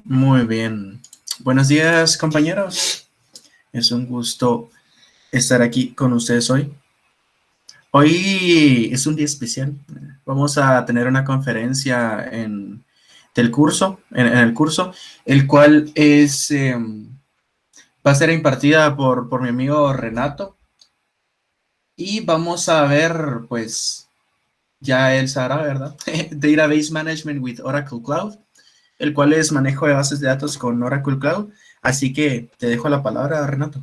Muy bien. Buenos días, compañeros. Es un gusto estar aquí con ustedes hoy. Hoy es un día especial. Vamos a tener una conferencia del curso, en el curso, el cual va a ser impartida por mi amigo Renato. Y vamos a ver, pues, ya él sabrá, ¿verdad? Database Management with Oracle Cloud, el cual es manejo de bases de datos con Oracle Cloud. Así que te dejo la palabra, Renato.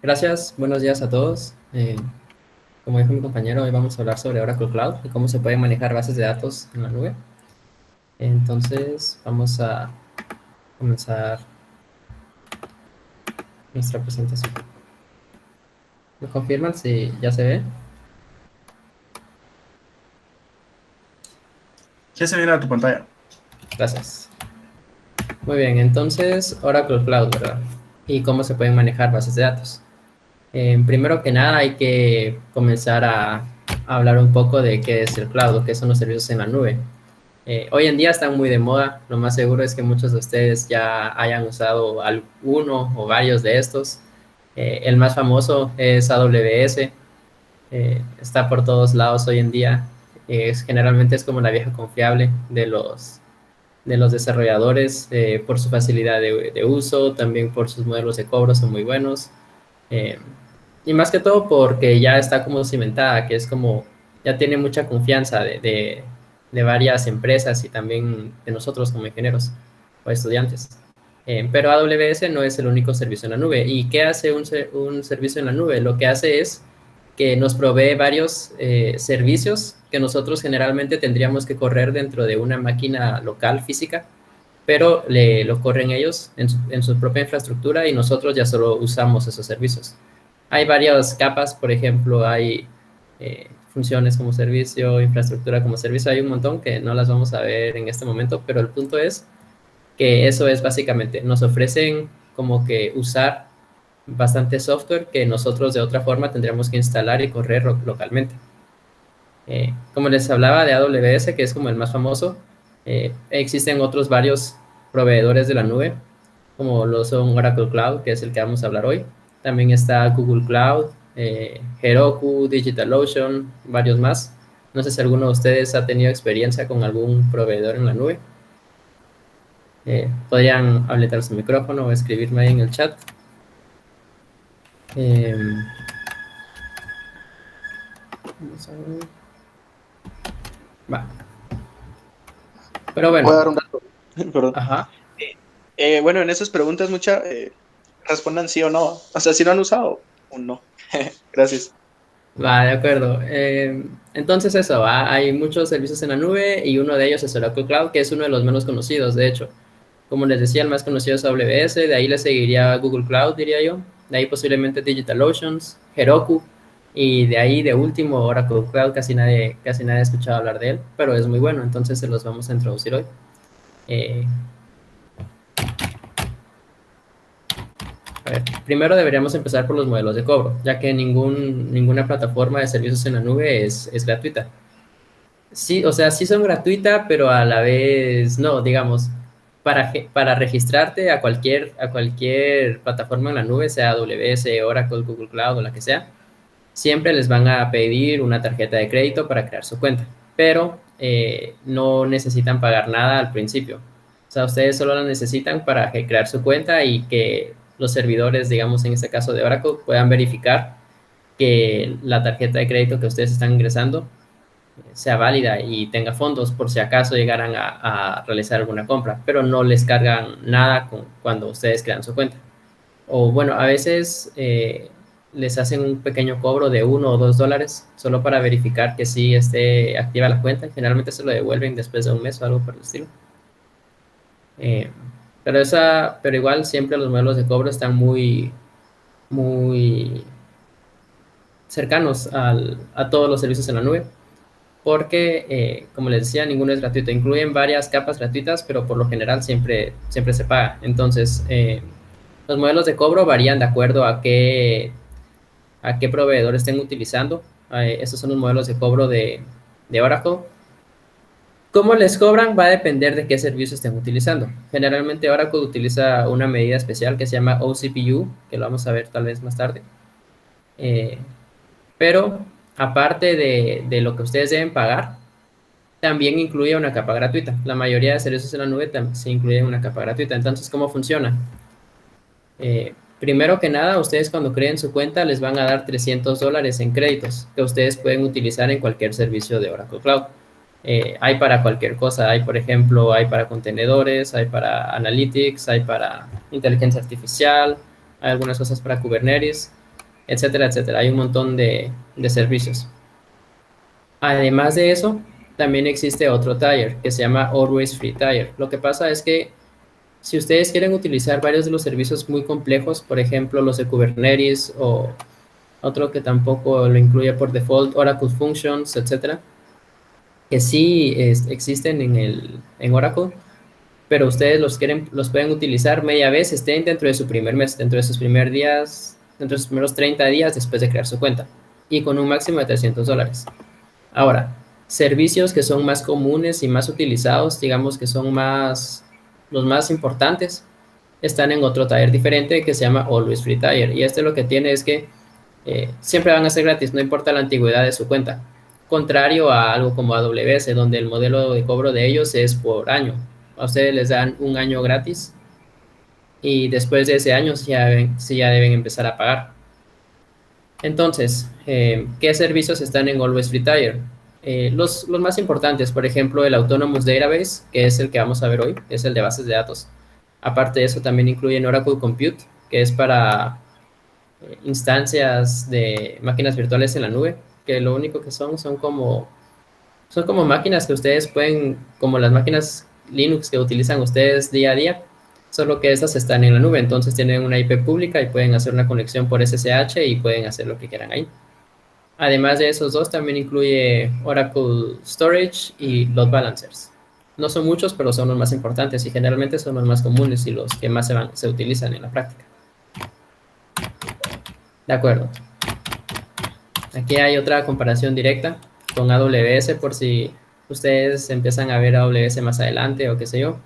Gracias, buenos días a todos. Como dijo mi compañero, hoy vamos a hablar sobre Oracle Cloud y cómo se pueden manejar bases de datos en la nube. Entonces, vamos a comenzar nuestra presentación. ¿Me confirman si ya se ve? Ya se viene a tu pantalla. Gracias. Muy bien, entonces Oracle Cloud, ¿verdad? Y cómo se pueden manejar bases de datos. Primero que nada, hay que comenzar a hablar un poco de qué es el cloud o qué son los servicios en la nube. Hoy en día están muy de moda. Lo más seguro es que muchos de ustedes ya hayan usado alguno o varios de estos. El más famoso es AWS. Está por todos lados hoy en día. Generalmente es como la vieja confiable de los desarrolladores por su facilidad de uso, también por sus modelos de cobro son muy buenos. Eh, y más que todo porque ya está como cimentada, que es como, ya tiene mucha confianza de varias empresas y también de nosotros como ingenieros o estudiantes. Pero AWS no es el único servicio en la nube. ¿Y qué hace un servicio en la nube? Lo que hace es que nos provee varios servicios que nosotros generalmente tendríamos que correr dentro de una máquina local física, pero lo corren ellos en su propia infraestructura y nosotros ya solo usamos esos servicios. Hay varias capas, por ejemplo, hay funciones como servicio, infraestructura como servicio, hay un montón que no las vamos a ver en este momento, pero el punto es que eso es básicamente, nos ofrecen como que usar bastante software que nosotros de otra forma tendríamos que instalar y correr localmente. Como les hablaba de AWS, que es como el más famoso, existen otros varios proveedores de la nube, como lo son Oracle Cloud, que es el que vamos a hablar hoy. También está Google Cloud, Heroku, DigitalOcean, varios más. No sé si alguno de ustedes ha tenido experiencia con algún proveedor en la nube. Podrían habilitar su micrófono o escribirme ahí en el chat. Vamos a ver. Va. Pero bueno. Voy a dar un dato. Perdón. Ajá. Bueno, en esas preguntas respondan sí o no. O sea, si lo han usado o no. Gracias. Va, de acuerdo. Entonces eso, ¿va? Hay muchos servicios en la nube y uno de ellos es Oracle Cloud, que es uno de los menos conocidos, de hecho. Como les decía, el más conocido es AWS, de ahí le seguiría Google Cloud, diría yo. De ahí posiblemente DigitalOcean, Heroku, y de ahí de último Oracle Cloud, casi nadie ha escuchado hablar de él, pero es muy bueno, entonces se los vamos a introducir hoy. A ver, primero deberíamos empezar por los modelos de cobro, ya que ninguna plataforma de servicios en la nube es gratuita. Sí, o sea, sí son gratuitas, pero a la vez no, digamos, para registrarte a cualquier plataforma en la nube, sea AWS, Oracle, Google Cloud o la que sea, siempre les van a pedir una tarjeta de crédito para crear su cuenta, pero no necesitan pagar nada al principio. O sea, ustedes solo la necesitan para crear su cuenta y que los servidores, digamos en este caso de Oracle, puedan verificar que la tarjeta de crédito que ustedes están ingresando sea válida y tenga fondos por si acaso llegaran a realizar alguna compra, pero no les cargan nada cuando ustedes crean su cuenta. O bueno, a veces les hacen un pequeño cobro de $1 o $2 solo para verificar que sí esté activa la cuenta. Generalmente se lo devuelven después de un mes o algo por el estilo. Eh, pero igual siempre los modelos de cobro están muy, muy cercanos a todos los servicios en la nube, porque, como les decía, ninguno es gratuito. Incluyen varias capas gratuitas, pero por lo general siempre se paga. Entonces, los modelos de cobro varían de acuerdo a qué proveedor estén utilizando. Estos son los modelos de cobro de Oracle. ¿Cómo les cobran? Va a depender de qué servicio estén utilizando. Generalmente Oracle utiliza una medida especial que se llama OCPU, que lo vamos a ver tal vez más tarde. Pero aparte de lo que ustedes deben pagar, también incluye una capa gratuita. La mayoría de servicios en la nube se incluye una capa gratuita. Entonces, ¿cómo funciona? Primero que nada, ustedes cuando creen su cuenta les van a dar $300 en créditos que ustedes pueden utilizar en cualquier servicio de Oracle Cloud. Hay para cualquier cosa, hay por ejemplo, hay para contenedores, hay para Analytics, hay para inteligencia artificial, hay algunas cosas para Kubernetes, etcétera, etcétera. Hay un montón de servicios. Además de eso, también existe otro tier que se llama Always Free Tier. Lo que pasa es que si ustedes quieren utilizar varios de los servicios muy complejos, por ejemplo, los de Kubernetes o otro que tampoco lo incluye por default, Oracle Functions, etcétera, que sí existen en Oracle, pero ustedes los pueden utilizar media vez, estén dentro de su primer mes, dentro de sus primeros días, dentro de sus primeros 30 días después de crear su cuenta, y con un máximo de $300. Ahora, servicios que son más comunes y más utilizados, digamos que son los más importantes, están en otro tier diferente que se llama Always Free Tier. Y este lo que tiene es que siempre van a ser gratis, no importa la antigüedad de su cuenta. Contrario a algo como AWS, donde el modelo de cobro de ellos es por año. A ustedes les dan un año gratis y después de ese año sí ya deben empezar a pagar. Entonces, ¿qué servicios están en Always Free Tier? Los más importantes, por ejemplo, el Autonomous Database, que es el que vamos a ver hoy, es el de bases de datos. Aparte de eso, también incluyen Oracle Compute, que es para instancias de máquinas virtuales en la nube, que lo único que son como máquinas que ustedes pueden, como las máquinas Linux que utilizan ustedes día a día, solo que esas están en la nube, entonces tienen una IP pública y pueden hacer una conexión por SSH y pueden hacer lo que quieran ahí. Además de esos dos, también incluye Oracle Storage y Load Balancers. No son muchos, pero son los más importantes y generalmente son los más comunes y los que más se utilizan en la práctica. De acuerdo. Aquí hay otra comparación directa con AWS por si ustedes empiezan a ver AWS más adelante o qué sé yo.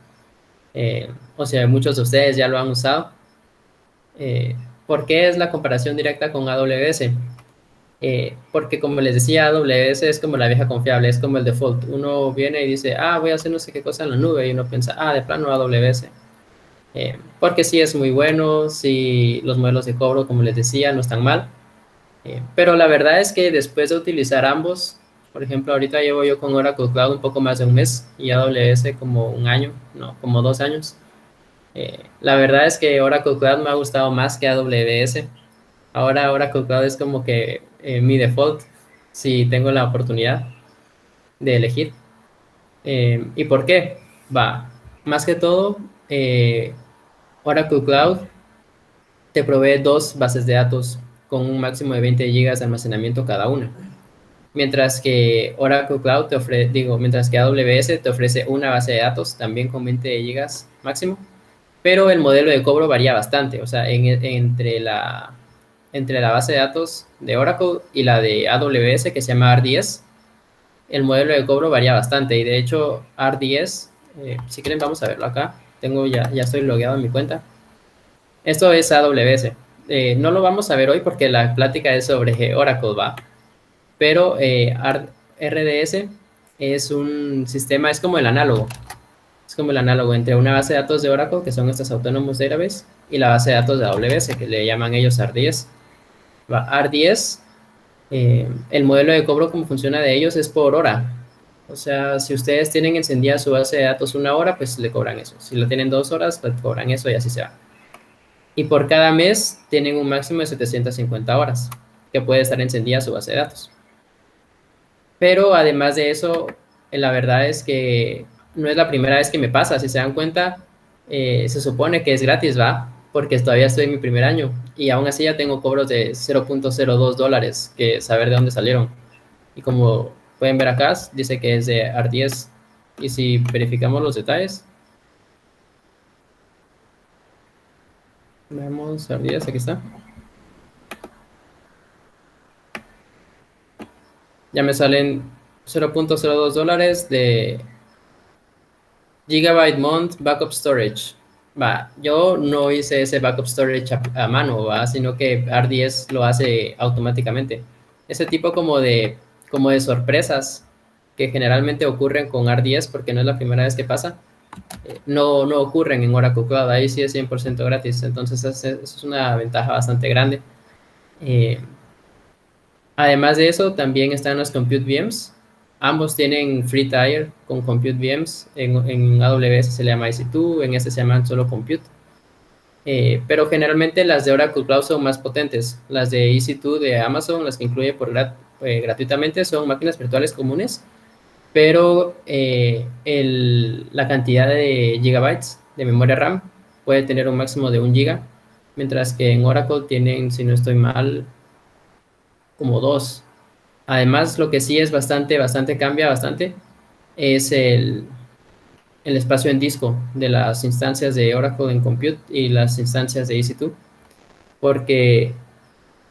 O sea, muchos de ustedes ya lo han usado. ¿Por qué es la comparación directa con AWS? Porque como les decía, AWS es como la vieja confiable, es como el default. Uno viene y dice, voy a hacer no sé qué cosa en la nube, y uno piensa, de plano AWS. Porque sí es muy bueno, sí los modelos de cobro, como les decía, no están mal. Pero la verdad es que después de utilizar ambos, por ejemplo, ahorita llevo yo con Oracle Cloud un poco más de un mes y AWS como un año, no, como 2 años. La verdad es que Oracle Cloud me ha gustado más que AWS. Ahora Oracle Cloud es como que mi default, si tengo la oportunidad de elegir. ¿Y por qué? Más que todo, Oracle Cloud te provee 2 bases de datos con un máximo de 20 GB de almacenamiento cada una. Mientras que Oracle Cloud mientras que AWS te ofrece una base de datos también con 20 GB máximo, pero el modelo de cobro varía bastante, o sea, entre la base de datos de Oracle y la de AWS, que se llama RDS, el modelo de cobro varía bastante. Y de hecho, RDS, si quieren, vamos a verlo acá. Ya estoy logueado en mi cuenta. Esto es AWS. No lo vamos a ver hoy porque la plática es sobre Oracle, pero RDS es un sistema, es como el análogo. Es como el análogo entre una base de datos de Oracle, que son estas Autonomous Database, y la base de datos de AWS, que le llaman ellos RDS. RDS, el modelo de cobro, como funciona de ellos, es por hora. O sea, si ustedes tienen encendida su base de datos 1 hora, pues le cobran eso. Si lo tienen 2 horas, pues cobran eso y así se va. Y por cada mes tienen un máximo de 750 horas que puede estar encendida su base de datos. Pero además de eso, la verdad es que no es la primera vez que me pasa. Si se dan cuenta, se supone que es gratis, porque todavía estoy en mi primer año y aún así ya tengo cobros de $0.02, que saber de dónde salieron. Y como pueden ver acá, dice que es de RDS. Y si verificamos los detalles, vemos RDS, aquí está. Ya me salen $0.02 de Gigabyte Month Backup Storage. Va, yo no hice ese backup storage a mano, va, sino que RDS lo hace automáticamente. Ese tipo como de sorpresas que generalmente ocurren con RDS, porque no es la primera vez que pasa, no ocurren en Oracle Cloud. Ahí sí es 100% gratis. Entonces, eso es una ventaja bastante grande. Además de eso, también están los Compute VMs. Ambos tienen free tier con Compute VMs. En AWS se le llama EC2, en este se llaman solo Compute. Pero generalmente las de Oracle Cloud son más potentes. Las de EC2 de Amazon, las que incluye gratuitamente, son máquinas virtuales comunes, pero la cantidad de gigabytes de memoria RAM puede tener un máximo de 1 giga, mientras que en Oracle tienen, si no estoy mal, como 2. Además, lo que sí es cambia bastante, es el espacio en disco de las instancias de Oracle en Compute y las instancias de EC2, porque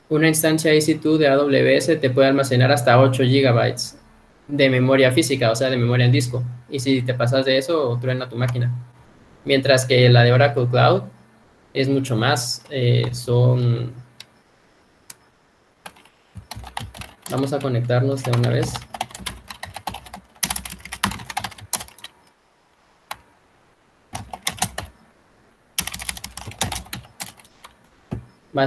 una instancia EC2 de AWS te puede almacenar hasta 8 gigabytes de memoria física, o sea, de memoria en disco. Y si te pasas de eso, truena tu máquina. Mientras que la de Oracle Cloud es mucho más. Vamos a conectarnos de una vez.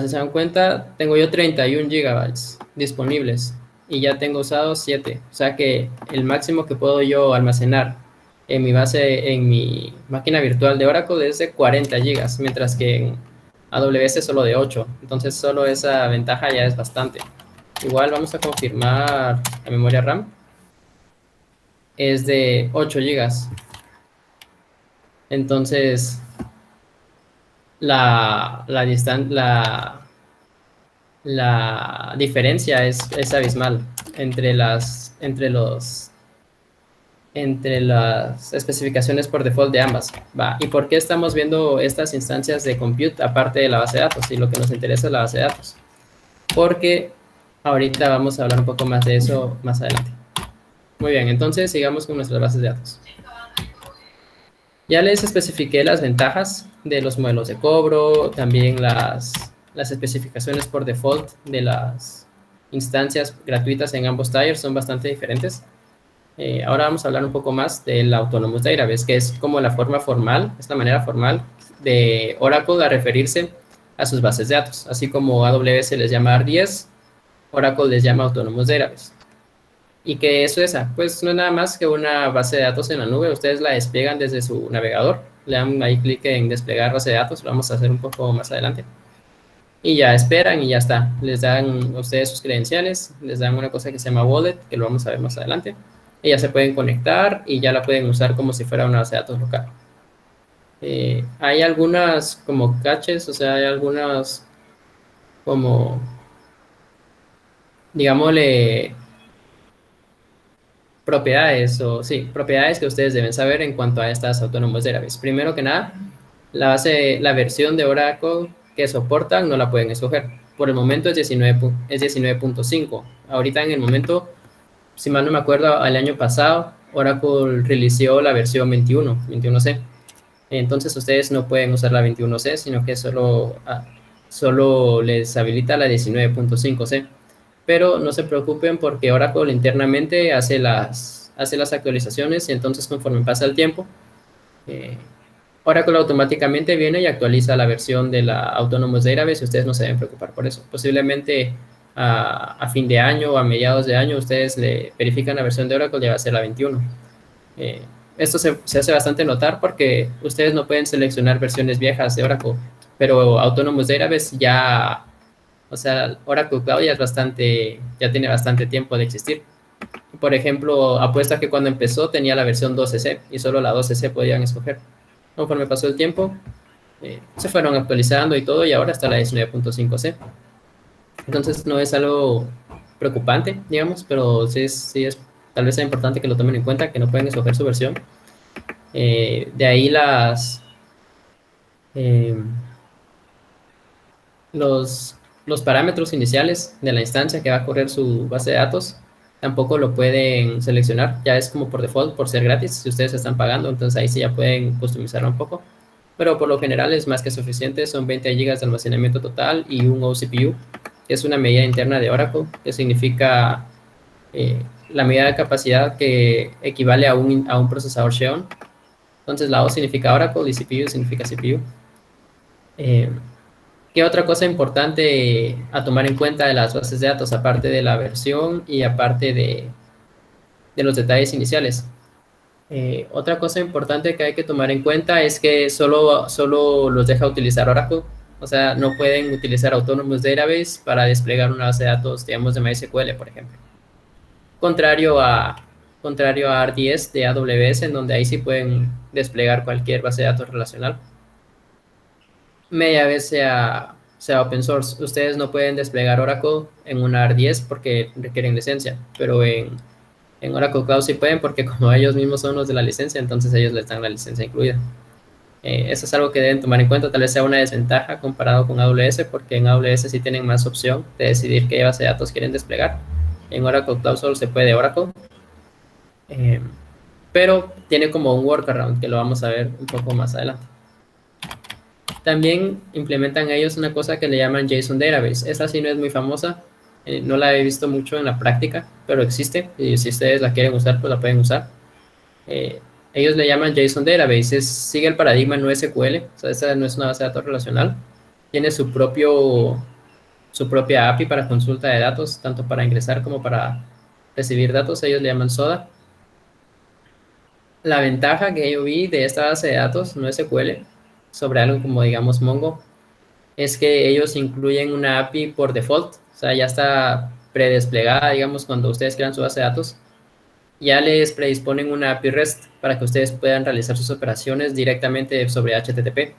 Si se dan cuenta, tengo yo 31 gigabytes disponibles y ya tengo usado 7. O sea que el máximo que puedo yo almacenar en mi máquina virtual de Oracle es de 40 gigas, mientras que en AWS es solo de 8. Entonces solo esa ventaja ya es bastante. Igual vamos a confirmar la memoria RAM. Es de 8 gigas. Entonces la diferencia es abismal entre las especificaciones por default de ambas. ¿Y por qué estamos viendo estas instancias de compute aparte de la base de datos? Y lo que nos interesa es la base de datos. Porque ahorita vamos a hablar un poco más de eso más adelante. Muy bien, entonces sigamos con nuestras bases de datos. Ya les especifiqué las ventajas de los modelos de cobro, también las especificaciones por default de las instancias gratuitas en ambos tiers son bastante diferentes. Ahora vamos a hablar un poco más del Autonomous Database, que es como la forma formal, es la manera formal de Oracle a referirse a sus bases de datos. Así como AWS les llama RDS, Oracle les llama Autonomous Database. ¿Y qué es esa? Pues no es nada más que una base de datos en la nube. Ustedes la despliegan desde su navegador. Le dan ahí clic en desplegar base de datos. Lo vamos a hacer un poco más adelante. Y ya esperan y ya está. Les dan a ustedes sus credenciales. Les dan una cosa que se llama wallet, que lo vamos a ver más adelante. Y ya se pueden conectar y ya la pueden usar como si fuera una base de datos local. Hay algunas como caches, o sea, hay algunas como, digámosle, propiedades que ustedes deben saber en cuanto a estas Autonomous Database. Primero que nada, la versión de Oracle que soportan no la pueden escoger. Por el momento es 19.5. Ahorita en el momento, si mal no me acuerdo, el año pasado Oracle releaseó la versión 21C. Entonces ustedes no pueden usar la 21C, sino que solo les habilita la 19.5C. Pero no se preocupen porque Oracle internamente hace las actualizaciones y entonces conforme pasa el tiempo, Oracle automáticamente viene y actualiza la versión de la Autonomous Database y ustedes no se deben preocupar por eso. Posiblemente a fin de año o a mediados de año ustedes le verifican la versión de Oracle y va a ser la 21. Esto se hace bastante notar porque ustedes no pueden seleccionar versiones viejas de Oracle, pero Autonomous Database ya, o sea, Oracle Cloud ya tiene bastante tiempo de existir. Por ejemplo, apuesta que cuando empezó tenía la versión 12C y solo la 12C podían escoger. Conforme pasó el tiempo, se fueron actualizando y todo y ahora está la 19.5C. Entonces no es algo preocupante, digamos, pero sí es tal vez sea importante que lo tomen en cuenta, que no pueden escoger su versión. De ahí los parámetros iniciales de la instancia que va a correr su base de datos tampoco lo pueden seleccionar, ya es como por default, por ser gratis, si ustedes están pagando, entonces ahí sí ya pueden customizarlo un poco, pero por lo general es más que suficiente, son 20 GB de almacenamiento total y un OCPU, que es una medida interna de Oracle, que significa la medida de capacidad que equivale a un procesador Xeon. Entonces la O significa Oracle y CPU significa CPU. ¿Qué otra cosa importante a tomar en cuenta de las bases de datos, aparte de la versión y aparte de los detalles iniciales? Otra cosa importante que hay que tomar en cuenta es que solo los deja utilizar Oracle, o sea, no pueden utilizar Autonomous Database para desplegar una base de datos, digamos, de MySQL, por ejemplo. Contrario a RDS de AWS, en donde ahí sí pueden desplegar cualquier base de datos relacional. Media vez sea open source. Ustedes no pueden desplegar Oracle en una RDS porque requieren licencia, pero en Oracle Cloud sí pueden porque como ellos mismos son los de la licencia, entonces ellos les dan la licencia incluida. Eso es algo que deben tomar en cuenta, tal vez sea una desventaja comparado con AWS, porque en AWS sí tienen más opción de decidir qué base de datos quieren desplegar. En Oracle Cloud solo se puede Oracle, pero tiene como un workaround que lo vamos a ver un poco más adelante. También implementan ellos una cosa que le llaman JSON Database. Esa sí no es muy famosa, no la he visto mucho en la práctica, pero existe, y si ustedes la quieren usar, pues la pueden usar. Ellos le llaman JSON Database, sigue el paradigma NoSQL, o sea, esa no es una base de datos relacional, tiene su propia API para consulta de datos, tanto para ingresar como para recibir datos, ellos le llaman SODA. La ventaja que yo vi de esta base de datos NoSQL sobre algo como, digamos, Mongo, es que ellos incluyen una API por default, o sea, ya está predesplegada, digamos, cuando ustedes crean su base de datos, ya les predisponen una API REST para que ustedes puedan realizar sus operaciones directamente sobre HTTP.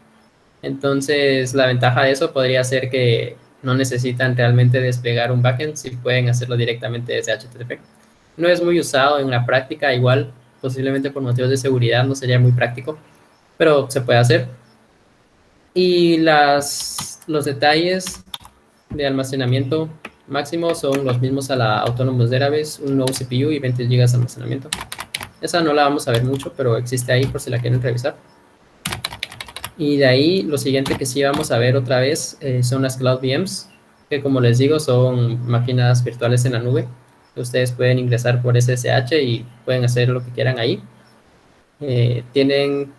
Entonces, la ventaja de eso podría ser que no necesitan realmente desplegar un backend, si pueden hacerlo directamente desde HTTP. No es muy usado en la práctica, igual, posiblemente por motivos de seguridad no sería muy práctico, pero se puede hacer. Y los detalles de almacenamiento máximo son los mismos a la Autonomous Database, un nuevo CPU y 20 GB de almacenamiento. Esa no la vamos a ver mucho, pero existe ahí por si la quieren revisar. Y de ahí, lo siguiente que sí vamos a ver otra vez son las Cloud VMs, que como les digo, son máquinas virtuales en la nube. Ustedes pueden ingresar por SSH y pueden hacer lo que quieran ahí. Tienen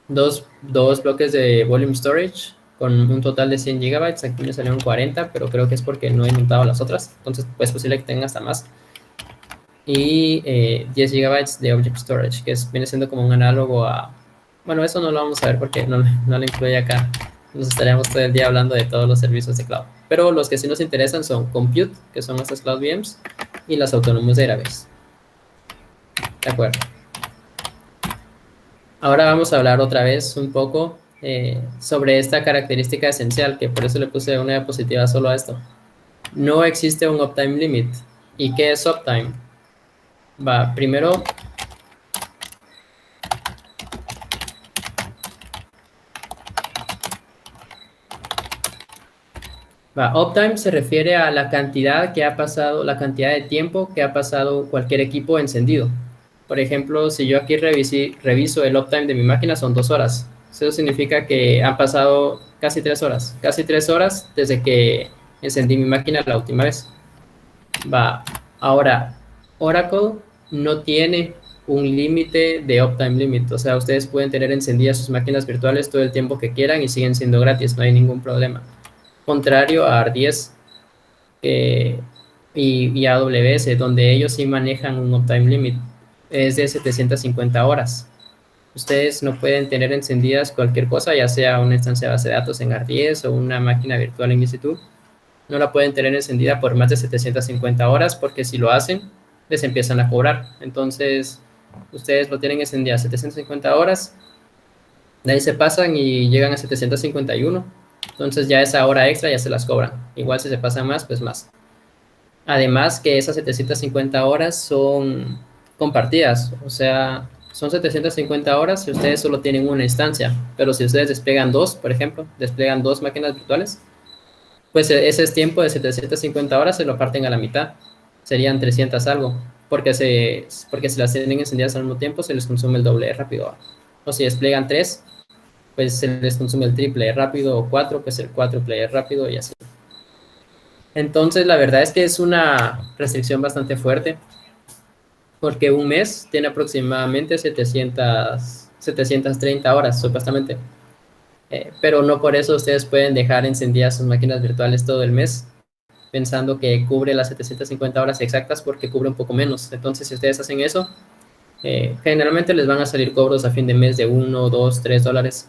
dos bloques de volume storage con un total de 100 GB. Aquí me salieron 40, pero creo que es porque no he montado las otras. Entonces, pues es posible que tengan hasta más. Y 10 GB de object storage, que viene siendo como un análogo a... Bueno, eso no lo vamos a ver porque no lo incluye acá. Nos estaríamos todo el día hablando de todos los servicios de cloud. Pero los que sí nos interesan son Compute, que son estas Cloud VMs, y las Autonomous Database. De acuerdo. Ahora vamos a hablar otra vez un poco sobre esta característica esencial, que por eso le puse una diapositiva solo a esto. No existe un uptime limit. ¿Y qué es uptime? Primero... Uptime se refiere a la cantidad que ha pasado, la cantidad de tiempo que ha pasado cualquier equipo encendido. Por ejemplo, si yo aquí reviso el uptime de mi máquina, son 2 horas. Eso significa que han pasado casi 3 horas. Casi 3 horas desde que encendí mi máquina la última vez. Ahora, Oracle no tiene un límite de uptime limit. O sea, ustedes pueden tener encendidas sus máquinas virtuales todo el tiempo que quieran y siguen siendo gratis, no hay ningún problema. Contrario a RDS y AWS, donde ellos sí manejan un uptime limit, es de 750 horas. Ustedes no pueden tener encendidas cualquier cosa, ya sea una instancia de base de datos en RDS o una máquina virtual en EC2, no la pueden tener encendida por más de 750 horas, porque si lo hacen, les empiezan a cobrar. Entonces, ustedes lo tienen encendida 750 horas, de ahí se pasan y llegan a 751. Entonces ya esa hora extra ya se las cobran. Igual si se pasan más, pues más. Además que esas 750 horas son compartidas. O sea, son 750 horas si ustedes solo tienen una instancia. Pero si ustedes desplegan dos, por ejemplo, desplegan 2 máquinas virtuales, pues ese tiempo de 750 horas se lo parten a la mitad. serían 300 algo, porque si las tienen encendidas al mismo tiempo se les consume el doble de rápido. O si despliegan 3, pues se les consume el triple de rápido, o 4, pues el cuádruple de rápido y así. Entonces, la verdad es que es una restricción bastante fuerte, porque un mes tiene aproximadamente 730 horas, supuestamente. Pero no por eso ustedes pueden dejar encendidas sus máquinas virtuales todo el mes, pensando que cubre las 750 horas exactas, porque cubre un poco menos. Entonces, si ustedes hacen eso, generalmente les van a salir cobros a fin de mes de 1, 2, 3 dólares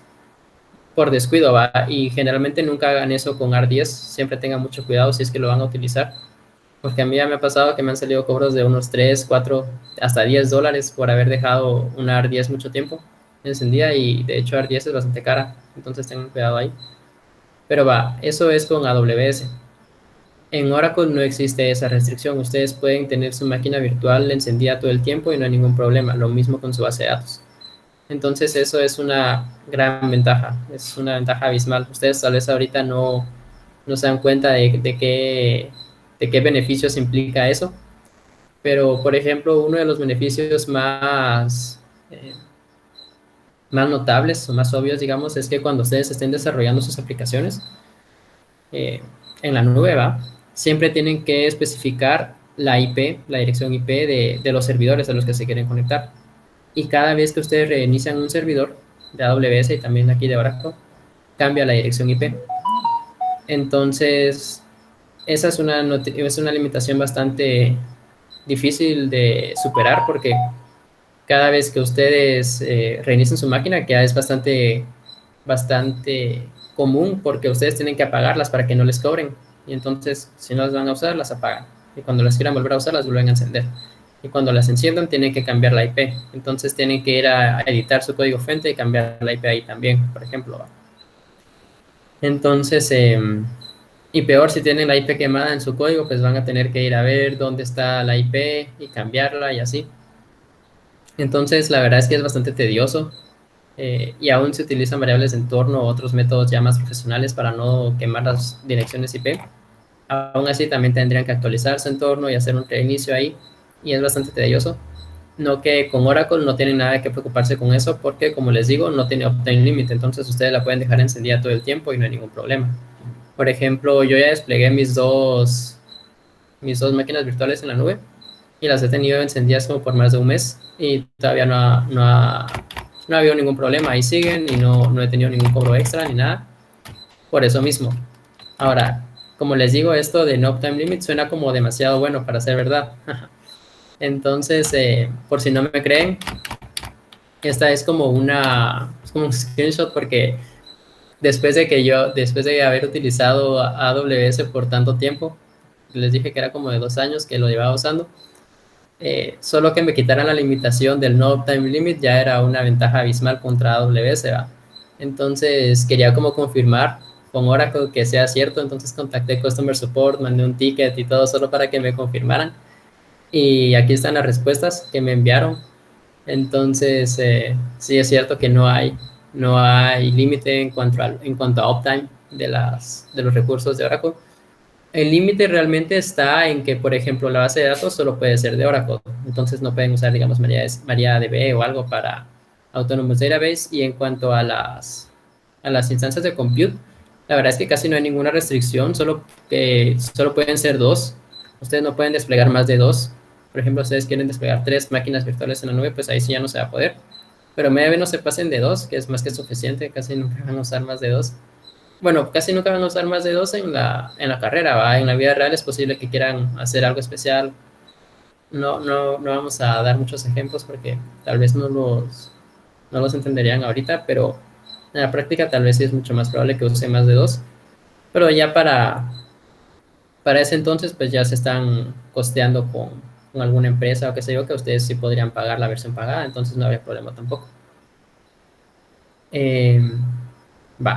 por descuido, ¿va? Y generalmente nunca hagan eso con AR10, siempre tengan mucho cuidado si es que lo van a utilizar, porque a mí ya me ha pasado que me han salido cobros de unos 3, 4, hasta 10 dólares por haber dejado una AR10 mucho tiempo encendida, y de hecho AR10 es bastante cara, entonces tengan cuidado ahí. Pero va, eso es con AWS. En Oracle no existe esa restricción, ustedes pueden tener su máquina virtual encendida todo el tiempo y no hay ningún problema, lo mismo con su base de datos. Entonces eso es una gran ventaja, es una ventaja abismal. Ustedes tal vez ahorita no se dan cuenta de qué beneficios implica eso, pero por ejemplo, uno de los beneficios más notables o más obvios, digamos, es que cuando ustedes estén desarrollando sus aplicaciones eh, en la nube, siempre tienen que especificar la IP, la dirección IP de los servidores a los que se quieren conectar. Y cada vez que ustedes reinician un servidor de AWS y también aquí de Oracle, cambia la dirección IP. Entonces, esa es una limitación bastante difícil de superar, porque cada vez que ustedes reinician su máquina, que ya es bastante común, porque ustedes tienen que apagarlas para que no les cobren. Y entonces, si no las van a usar, las apagan. Y cuando las quieran volver a usar, las vuelven a encender. Y cuando las enciendan, tienen que cambiar la IP. Entonces, tienen que ir a editar su código fuente y cambiar la IP ahí también, por ejemplo. Entonces, y peor, si tienen la IP quemada en su código, pues van a tener que ir a ver dónde está la IP y cambiarla y así. Entonces, la verdad es que es bastante tedioso. Y aún se utilizan variables de entorno o otros métodos ya más profesionales para no quemar las direcciones IP. Aún así, también tendrían que actualizar su entorno y hacer un reinicio ahí, y es bastante tedioso. No, que con Oracle no tienen nada que preocuparse con eso, porque como les digo, no tiene uptime limit, entonces ustedes la pueden dejar encendida todo el tiempo y no hay ningún problema. Por ejemplo, yo ya desplegué mis dos máquinas virtuales en la nube y las he tenido encendidas como por más de un mes y todavía no ha habido ningún problema. Ahí siguen y no he tenido ningún cobro extra ni nada por eso mismo. Ahora, como les digo, esto de no uptime limit suena como demasiado bueno para ser verdad. Entonces, por si no me creen, esta es como un screenshot, porque después de haber utilizado AWS por tanto tiempo, les dije que era como de 2 años que lo llevaba usando, solo que me quitaran la limitación del no uptime limit ya era una ventaja abismal contra AWS, ¿va? Entonces quería como confirmar con Oracle que sea cierto, entonces contacté Customer Support, mandé un ticket y todo solo para que me confirmaran, y aquí están las respuestas que me enviaron. Entonces, sí es cierto que no hay límite en cuanto a uptime de los recursos de Oracle. El límite realmente está en que, por ejemplo, la base de datos solo puede ser de Oracle. Entonces no pueden usar, digamos, MariaDB o algo para Autonomous Database. Y en cuanto a las instancias de compute, la verdad es que casi no hay ninguna restricción, solo pueden ser 2. Ustedes no pueden desplegar más de 2. Por ejemplo, ustedes quieren desplegar 3 máquinas virtuales en la nube, pues ahí sí ya no se va a poder. Pero media vez no se pasen de 2, que es más que suficiente, casi nunca van a usar más de 2. Bueno, casi nunca van a usar más de 2 en la carrera, ¿va? En la vida real es posible que quieran hacer algo especial. No vamos a dar muchos ejemplos porque tal vez no los entenderían ahorita, pero en la práctica tal vez sí es mucho más probable que use más de 2. Pero ya para ese entonces, pues ya se están costeando con alguna empresa o qué sé yo, que ustedes sí podrían pagar la versión pagada, entonces no habría problema tampoco.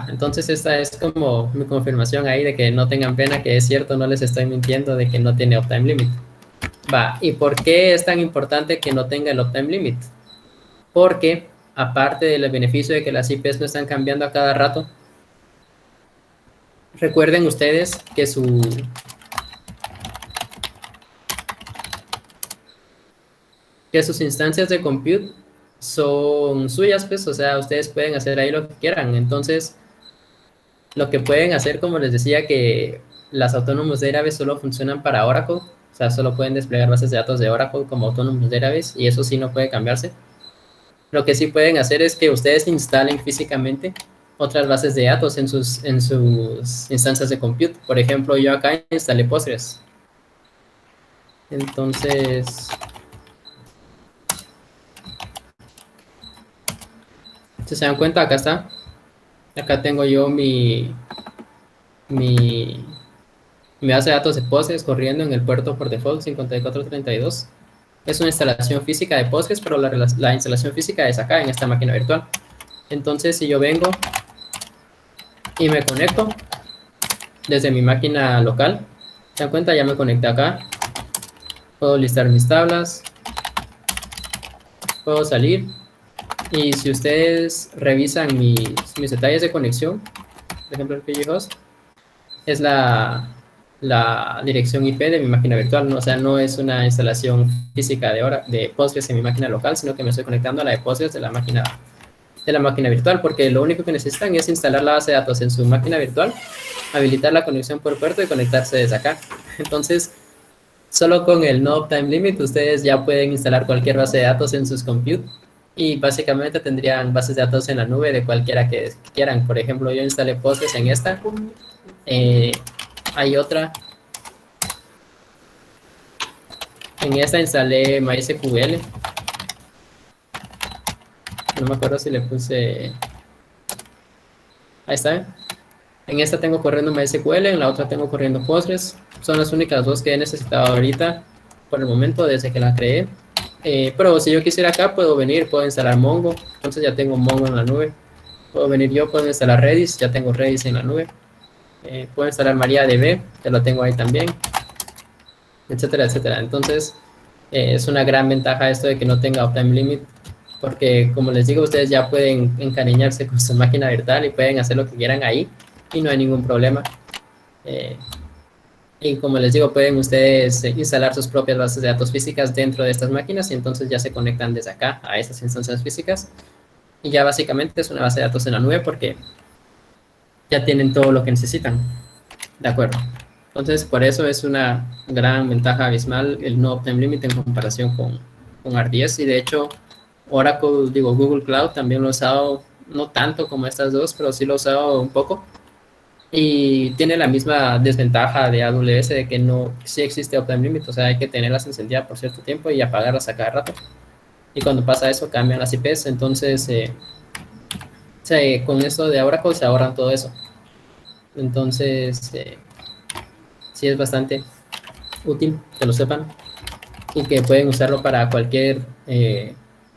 Entonces esta es como mi confirmación ahí de que no tengan pena, que es cierto, no les estoy mintiendo de que no tiene uptime limit. ¿Y por qué es tan importante que no tenga el uptime limit? Porque aparte del beneficio de que las IPs no están cambiando a cada rato, recuerden ustedes que que sus instancias de compute son suyas, pues, o sea, ustedes pueden hacer ahí lo que quieran. Entonces, lo que pueden hacer, como les decía, que las Autonomous Database solo funcionan para Oracle, o sea, solo pueden desplegar bases de datos de Oracle como Autonomous Database, y eso sí no puede cambiarse. Lo que sí pueden hacer es que ustedes instalen físicamente otras bases de datos en sus instancias de compute. Por ejemplo, yo acá instalé Postgres. Entonces, si se dan cuenta, acá está. Acá tengo yo mi base de datos de Postgres corriendo en el puerto por default 5432. Es una instalación física de Postgres, pero la instalación física es acá en esta máquina virtual. Entonces, si yo vengo y me conecto desde mi máquina local, se dan cuenta, ya me conecté acá. Puedo listar mis tablas, puedo salir, y si ustedes revisan mis detalles de conexión, por ejemplo el PGHost, es la dirección IP de mi máquina virtual, ¿no? O sea, no es una instalación física de Postgres en mi máquina local, sino que me estoy conectando a la de Postgres de la máquina virtual, porque lo único que necesitan es instalar la base de datos en su máquina virtual, habilitar la conexión por puerto y conectarse desde acá. Entonces, solo con el no uptime limit ustedes ya pueden instalar cualquier base de datos en sus compute y básicamente tendrían bases de datos en la nube de cualquiera que quieran. Por ejemplo, yo instalé Postgres en esta. Hay otra. En esta instalé MySQL. No me acuerdo si le puse... Ahí está. En esta tengo corriendo MySQL, en la otra tengo corriendo Postgres. Son las únicas dos que he necesitado ahorita, por el momento, desde que la creé. Pero si yo quisiera acá, puedo venir, puedo instalar Mongo. Entonces ya tengo Mongo en la nube. Puedo venir yo, puedo instalar Redis, ya tengo Redis en la nube. Puedo instalar MariaDB, que lo tengo ahí también, etcétera, etcétera. Entonces, es una gran ventaja esto de que no tenga uptime limit, porque como les digo, ustedes ya pueden encariñarse con su máquina virtual y pueden hacer lo que quieran ahí y no hay ningún problema. Y como les digo, pueden ustedes instalar sus propias bases de datos físicas dentro de estas máquinas y entonces ya se conectan desde acá a estas instancias físicas y ya básicamente es una base de datos en la nube porque ya tienen todo lo que necesitan. De acuerdo. Entonces, por eso es una gran ventaja abismal el no uptime limit en comparación con RDS. Y de hecho, Oracle, Google Cloud también lo he usado, no tanto como estas dos, pero sí lo he usado un poco. Y tiene la misma desventaja de AWS de que no, sí existe uptime limit, o sea, hay que tenerlas encendidas por cierto tiempo y apagarlas a cada rato. Y cuando pasa eso, cambian las IPs. Entonces, con esto de Oracle se ahorran todo eso. Entonces, sí es bastante útil que lo sepan y que pueden usarlo para cualquier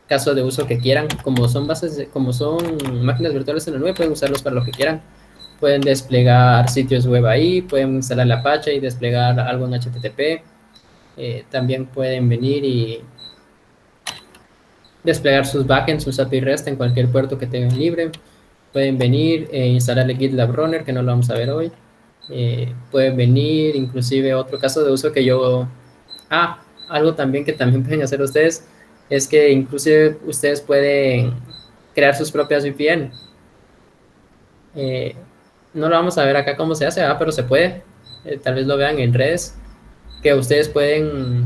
caso de uso que quieran. Como son máquinas virtuales en la nube, pueden usarlos para lo que quieran. Pueden desplegar sitios web ahí, pueden instalar la Apache y desplegar algo en HTTP. También pueden venir y desplegar sus backends, sus API REST en cualquier puerto que tengan libre. Pueden venir e instalarle GitLab Runner, que no lo vamos a ver hoy. Pueden venir, inclusive otro caso de uso que yo... algo también que también pueden hacer ustedes es que inclusive ustedes pueden crear sus propias VPN. No lo vamos a ver acá cómo se hace, pero se puede. Tal vez lo vean en redes, que ustedes pueden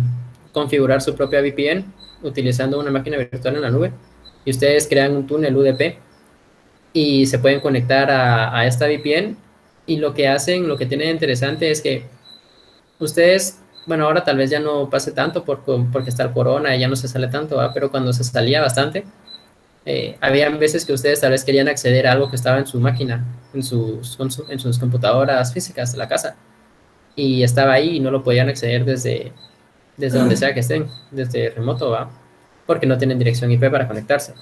configurar su propia VPN utilizando una máquina virtual en la nube y ustedes crean un túnel UDP y se pueden conectar a esta VPN y lo que tiene de interesante es que ustedes, bueno, ahora tal vez ya no pase tanto porque está el corona y ya no se sale tanto, pero cuando se salía bastante, había veces que ustedes tal vez querían acceder a algo que estaba en su máquina, en sus computadoras físicas de la casa y estaba ahí y no lo podían acceder desde donde sea que estén, desde remoto, porque no tienen dirección IP para conectarse.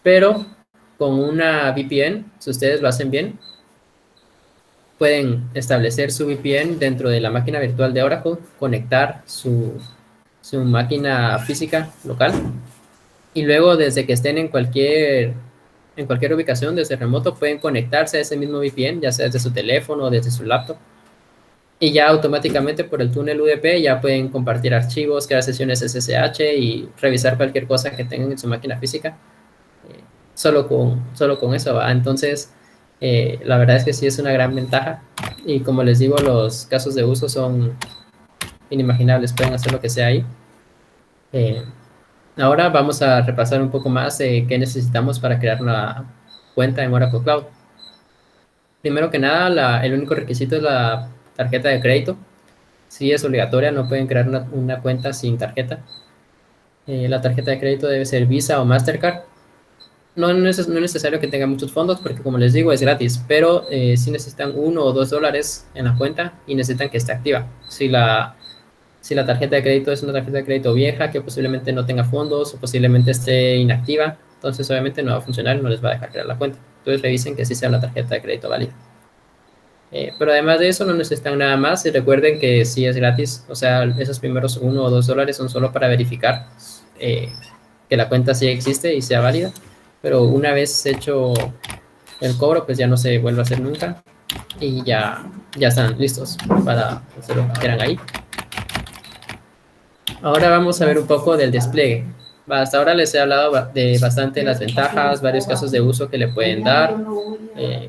Pero con una VPN, si ustedes lo hacen bien, pueden establecer su VPN dentro de la máquina virtual de Oracle, conectar su máquina física local y luego desde que estén en cualquier ubicación desde remoto pueden conectarse a ese mismo VPN, ya sea desde su teléfono o desde su laptop y ya automáticamente por el túnel UDP ya pueden compartir archivos, crear sesiones SSH y revisar cualquier cosa que tengan en su máquina física. Solo con eso, ¿va? Entonces, la verdad es que sí es una gran ventaja. Y como les digo, los casos de uso son inimaginables, pueden hacer lo que sea ahí. Ahora vamos a repasar un poco más de qué necesitamos para crear una cuenta en Oracle Cloud. Primero que nada, el único requisito es la tarjeta de crédito. Sí es obligatoria, no pueden crear una cuenta sin tarjeta. La tarjeta de crédito debe ser Visa o Mastercard. No es necesario que tengan muchos fondos porque, como les digo, es gratis, pero sí necesitan $1 o $2 en la cuenta y necesitan que esté activa. Si la tarjeta de crédito es una tarjeta de crédito vieja que posiblemente no tenga fondos o posiblemente esté inactiva, entonces obviamente no va a funcionar y no les va a dejar crear la cuenta. Entonces revisen que sí sea una tarjeta de crédito válida. Pero además de eso no necesitan nada más y recuerden que sí es gratis, o sea, esos primeros $1 o $2 son solo para verificar que la cuenta sí existe y sea válida, pero una vez hecho el cobro pues ya no se vuelve a hacer nunca y ya están listos para hacer lo que quieran ahí. Ahora vamos a ver un poco del despliegue. Hasta ahora les he hablado de bastante de las ventajas, varios casos de uso que le pueden dar.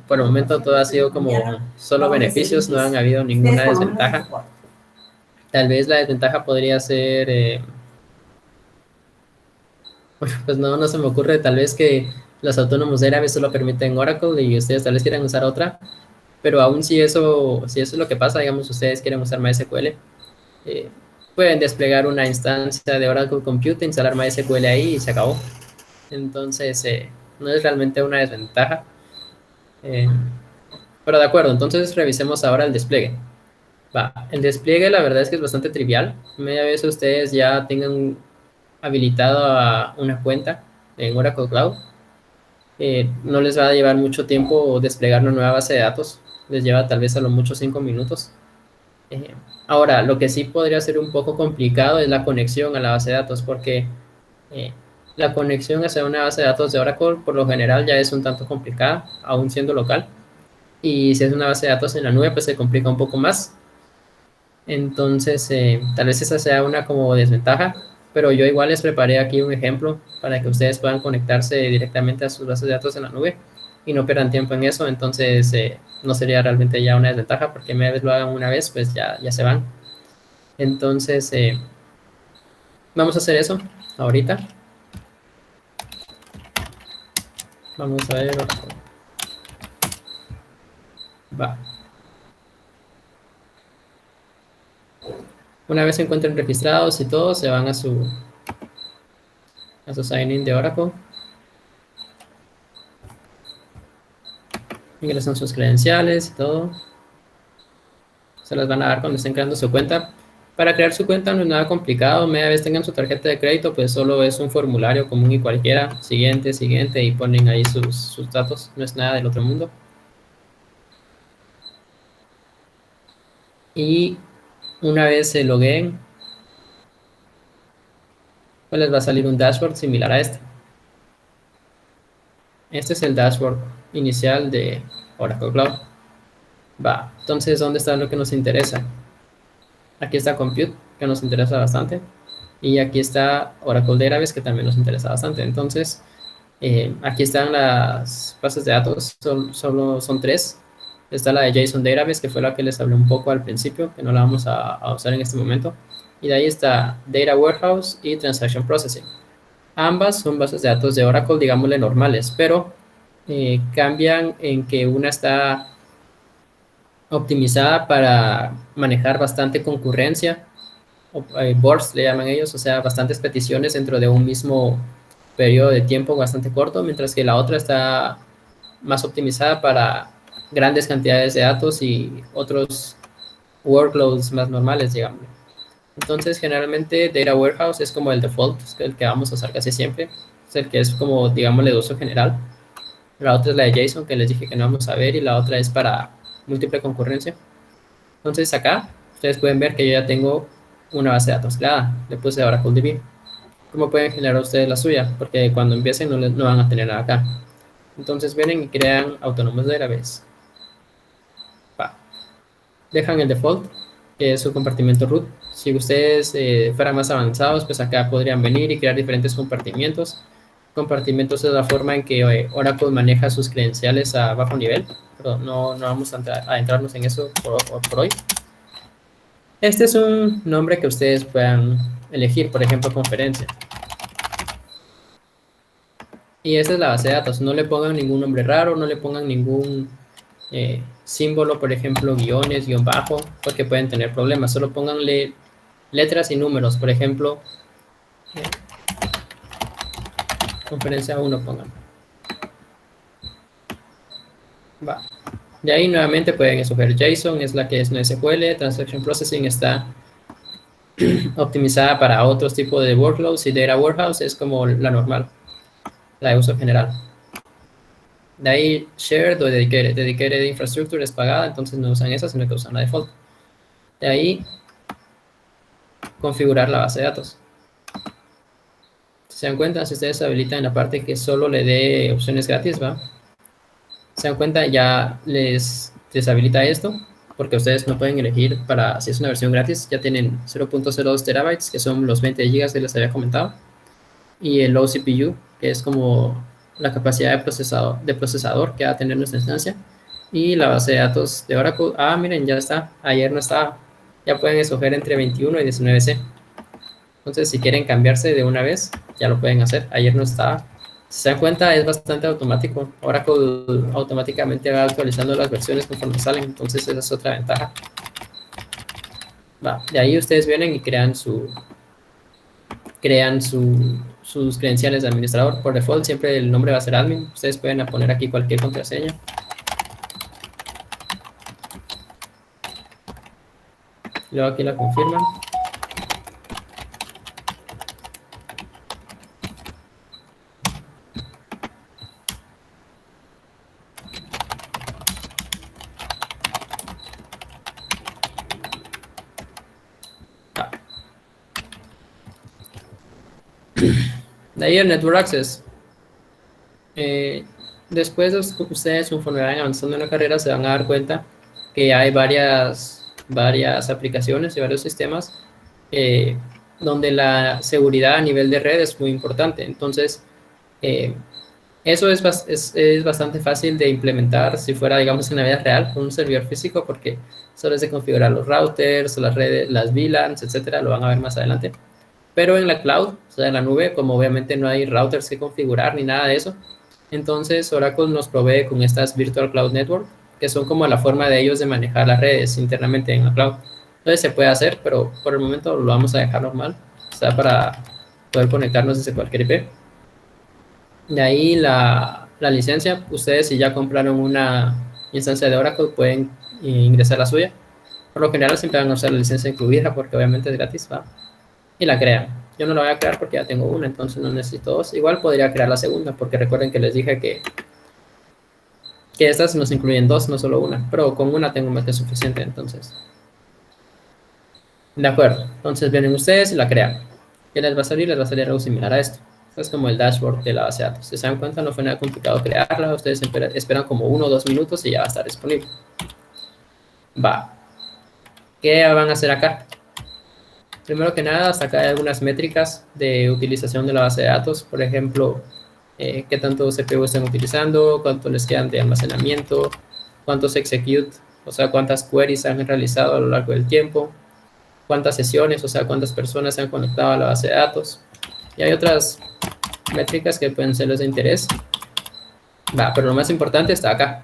Por el momento todo ha sido como solo beneficios, no han habido ninguna desventaja. Tal vez la desventaja podría ser, bueno, pues no se me ocurre, tal vez que los autónomos árabes solo permiten Oracle y ustedes tal vez quieran usar otra, pero aún si eso es lo que pasa, digamos, ustedes quieren usar MySQL, pueden desplegar una instancia de Oracle Compute, instalar MySQL ahí y se acabó. Entonces, no es realmente una desventaja. Pero de acuerdo, entonces revisemos ahora el despliegue. El despliegue la verdad es que es bastante trivial. Media vez ustedes ya tengan habilitada una cuenta en Oracle Cloud. No les va a llevar mucho tiempo desplegar una nueva base de datos. Les lleva tal vez a lo mucho 5 minutos. Ahora, lo que sí podría ser un poco complicado es la conexión a la base de datos, porque la conexión hacia una base de datos de Oracle por lo general ya es un tanto complicada, aún siendo local. Y si es una base de datos en la nube, pues se complica un poco más. Entonces, tal vez esa sea una como desventaja, pero yo igual les preparé aquí un ejemplo para que ustedes puedan conectarse directamente a sus bases de datos en la nube y no pierdan tiempo en eso. Entonces, no sería realmente ya una desventaja porque una vez lo hagan una vez, pues ya se van. Entonces, vamos a hacer eso ahorita. Vamos a ver. Una vez se encuentren registrados y todo, se van a su sign-in de Oracle. Ingresan sus credenciales y todo. Se las van a dar cuando estén creando su cuenta. Para crear su cuenta no es nada complicado. Media vez tengan su tarjeta de crédito, pues solo es un formulario común y cualquiera. Siguiente, y ponen ahí sus datos. No es nada del otro mundo. Y una vez se logueen, pues les va a salir un dashboard similar a este. Este es el dashboard inicial de Oracle Cloud. Entonces, ¿dónde está lo que nos interesa? Aquí está Compute, que nos interesa bastante. Y aquí está Oracle Database, que también nos interesa bastante. Entonces, aquí están las bases de datos, solo son 3. Está la de JSON Database, que fue la que les hablé un poco al principio, que no la vamos a usar en este momento. Y de ahí está Data Warehouse y Transaction Processing. Ambas son bases de datos de Oracle, digámosle normales, pero cambian en que una está optimizada para manejar bastante concurrencia, bursts le llaman ellos, o sea, bastantes peticiones dentro de un mismo periodo de tiempo bastante corto, mientras que la otra está más optimizada para grandes cantidades de datos y otros workloads más normales, digamos. Entonces, generalmente Data Warehouse es como el default, es el que vamos a usar casi siempre, es el que es como, digamos, de uso general. La otra es la de JSON, que les dije que no vamos a ver, y la otra es para múltiple concurrencia. Entonces, acá ustedes pueden ver que yo ya tengo una base de datos creada. Le puse Oracle DB. ¿Cómo pueden generar ustedes la suya? Porque cuando empiecen no van a tener nada acá. Entonces vienen y crean autónomos database. Dejan el default que es su compartimento root. Si ustedes fueran más avanzados, pues acá podrían venir y crear diferentes compartimentos. Compartimentos es la forma en que Oracle maneja sus credenciales a bajo nivel, pero no vamos a adentrarnos en eso por hoy. Este es un nombre que ustedes puedan elegir, por ejemplo, conferencia. Y esta es la base de datos. No le pongan ningún nombre raro, no le pongan ningún símbolo, por ejemplo, guiones, guión bajo, porque pueden tener problemas. Solo pónganle letras y números, por ejemplo, conferencia 1 pongan. Va. De ahí nuevamente pueden escoger JSON, es la que es NoSQL, Transaction Processing está optimizada para otros tipos de workloads y Data Warehouse es como la normal, la de uso general. De ahí Shared o Dedicated. Dedicated Infrastructure es pagada, entonces no usan esa, sino que usan la default. De ahí configurar la base de datos. Si se dan cuenta, si ustedes habilitan en la parte que solo le dé opciones gratis, ¿va? Se dan cuenta, ya les deshabilita esto, porque ustedes no pueden elegir para, si es una versión gratis, ya tienen 0.02 terabytes, que son los 20 gigas que les había comentado, y el low CPU, que es como la capacidad de procesador que va a tener nuestra instancia, y la base de datos de Oracle. Ah, miren, ya está, ayer no estaba, ya pueden escoger entre 21 y 19C. Entonces, si quieren cambiarse de una vez, ya lo pueden hacer, ayer no estaba. Si se dan cuenta, es bastante automático. Oracle automáticamente va actualizando las versiones conforme salen, entonces esa es otra ventaja. Va, de ahí ustedes vienen y crean sus credenciales de administrador. Por default, siempre el nombre va a ser admin. Ustedes pueden poner aquí cualquier contraseña. Luego aquí la confirman. De ahí el Network Access. Después ustedes, conforme van avanzando en la carrera, se van a dar cuenta que hay varias aplicaciones y varios sistemas donde la seguridad a nivel de red es muy importante. Entonces, eso es bastante fácil de implementar si fuera, digamos, en la vida real con un servidor físico, porque solo es de configurar los routers, las redes, las VLANs, etcétera. Lo van a ver más adelante. Pero en la cloud, o sea, en la nube, como obviamente no hay routers que configurar ni nada de eso, entonces Oracle nos provee con estas Virtual Cloud Network, que son como la forma de ellos de manejar las redes internamente en la cloud. Entonces se puede hacer, pero por el momento lo vamos a dejar normal, o sea, para poder conectarnos desde cualquier IP. De ahí la licencia, ustedes si ya compraron una instancia de Oracle pueden ingresar la suya. Por lo general siempre van a usar la licencia incluida porque obviamente es gratis, ¿va? Y la crean. Yo no la voy a crear porque ya tengo una, entonces no necesito dos. Igual podría crear la segunda, porque recuerden que les dije que estas nos incluyen dos, no solo una, pero con una tengo más que suficiente, entonces. De acuerdo, entonces vienen ustedes y la crean. ¿Qué les va a salir? Les va a salir algo similar a esto. Esto es como el dashboard de la base de datos. Si se dan cuenta, no fue nada complicado crearla, ustedes esperan como 1 o 2 minutos y ya va a estar disponible. Va. ¿Qué van a hacer acá? Primero que nada, hasta acá hay algunas métricas de utilización de la base de datos. Por ejemplo, qué tanto CPU están utilizando, cuánto les quedan de almacenamiento, cuántos execute, o sea, cuántas queries han realizado a lo largo del tiempo, cuántas sesiones, o sea, cuántas personas se han conectado a la base de datos. Y hay otras métricas que pueden ser de interés. Va, pero lo más importante está acá.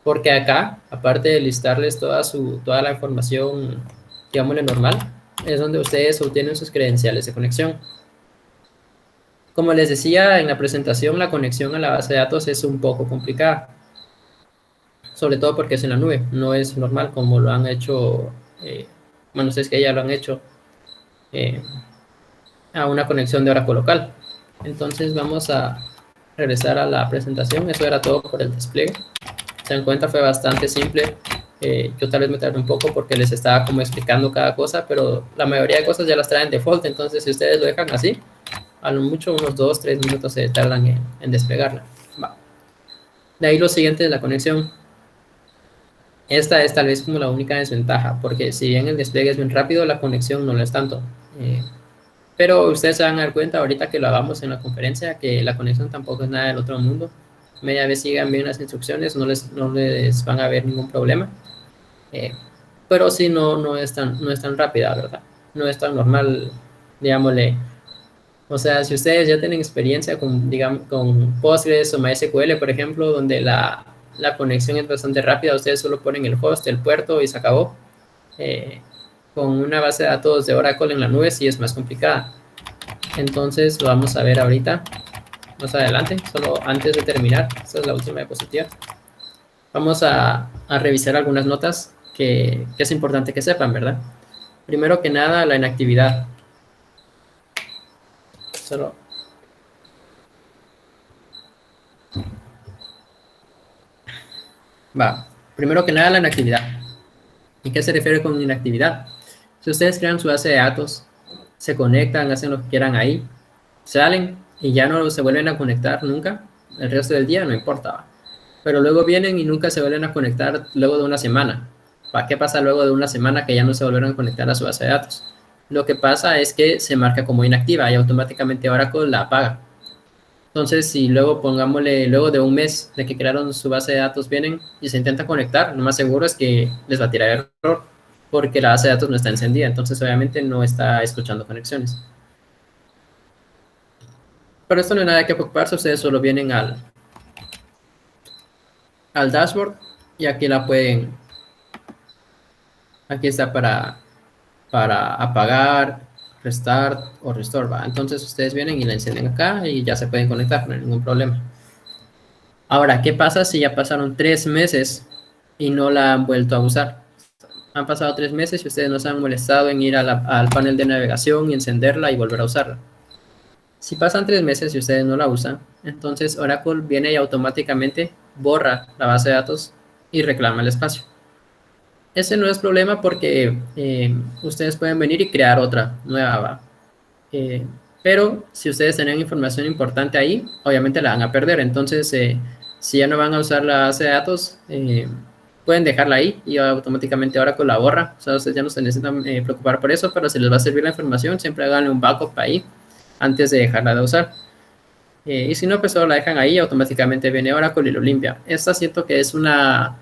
Porque acá, aparte de listarles toda la información, digámosle normal, es donde ustedes obtienen sus credenciales de conexión. Como les decía en la presentación, la conexión a la base de datos es un poco complicada, sobre todo porque es en la nube, no es normal como lo han hecho, bueno, ustedes que ya lo han hecho a una conexión de Oracle local. Entonces vamos a regresar a la presentación. Eso era todo por el despliegue. Se dan cuenta, fue bastante simple. Yo tal vez me tardé un poco porque les estaba como explicando cada cosa, pero la mayoría de cosas ya las traen default, entonces si ustedes lo dejan así, a lo mucho unos 2-3 minutos se tardan en desplegarla. Va. De ahí lo siguiente es la conexión. Esta es tal vez como la única desventaja, porque si bien el despliegue es bien rápido, la conexión no lo es tanto. Pero ustedes se van a dar cuenta ahorita que lo hagamos en la conferencia, que la conexión tampoco es nada del otro mundo. Media vez sigan bien las instrucciones, no les van a haber ningún problema. Pero sí no es tan rápida, ¿verdad? No es tan normal, digámosle. O sea, si ustedes ya tienen experiencia con, digamos, con Postgres o MySQL, por ejemplo, donde la conexión es bastante rápida, ustedes solo ponen el host, el puerto y se acabó. Con una base de datos de Oracle en la nube sí es más complicada. Entonces lo vamos a ver ahorita, más adelante, solo antes de terminar. Esta es la última diapositiva. Vamos a revisar algunas notas que es importante que sepan, ¿verdad? Primero que nada, la inactividad. Solo... Va. Primero que nada, la inactividad. ¿Y qué se refiere con inactividad? Si ustedes crean su base de datos, se conectan, hacen lo que quieran ahí, salen y ya no se vuelven a conectar nunca, el resto del día no importa. Pero luego vienen y nunca se vuelven a conectar luego de una semana. ¿Qué pasa luego de una semana que ya no se volvieron a conectar a su base de datos? Lo que pasa es que se marca como inactiva y automáticamente Oracle la apaga. Entonces, si luego pongámosle, luego de un mes de que crearon su base de datos, vienen y se intentan conectar, lo más seguro es que les va a tirar error porque la base de datos no está encendida, entonces obviamente no está escuchando conexiones. Pero esto no es nada que preocuparse, ustedes solo vienen al dashboard y aquí la pueden, aquí está para apagar, restart o restore, ¿va? Entonces ustedes vienen y la encienden acá y ya se pueden conectar, no hay ningún problema. Ahora, ¿qué pasa si ya pasaron 3 meses y no la han vuelto a usar? Han pasado 3 meses y ustedes no se han molestado en ir al panel de navegación y encenderla y volver a usarla. Si pasan 3 meses y ustedes no la usan, entonces Oracle viene y automáticamente borra la base de datos y reclama el espacio. Ese no es problema porque ustedes pueden venir y crear otra nueva. Pero si ustedes tenían información importante ahí, obviamente la van a perder. Entonces, si ya no van a usar la base de datos, pueden dejarla ahí y automáticamente Oracle la borra. O sea, ustedes ya no se necesitan preocupar por eso, pero si les va a servir la información, siempre háganle un backup ahí antes de dejarla de usar. Y si no, pues solo la dejan ahí y automáticamente viene Oracle y lo limpia. Esta siento que es una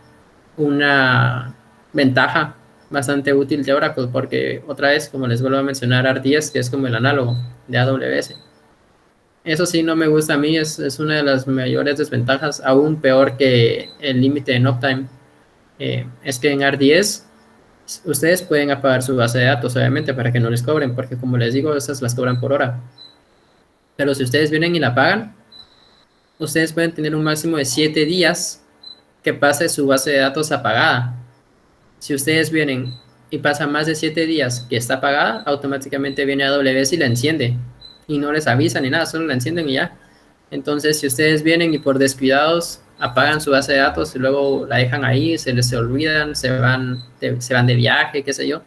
ventaja bastante útil de Oracle porque otra vez, como les vuelvo a mencionar, R10, que es como el análogo de AWS. Eso sí no me gusta a mí, es una de las mayores desventajas, aún peor que el límite en uptime. Es que en R10 ustedes pueden apagar su base de datos, obviamente, para que no les cobren, porque como les digo, esas las cobran por hora. Pero si ustedes vienen y la pagan, ustedes pueden tener un máximo de 7 días que pase su base de datos apagada. Si ustedes vienen y pasan más de 7 días que está apagada, automáticamente viene AWS y la enciende. Y no les avisa ni nada, solo la encienden y ya. Entonces, si ustedes vienen y por descuidados apagan su base de datos y luego la dejan ahí, se les olvidan, se van de viaje, qué sé yo,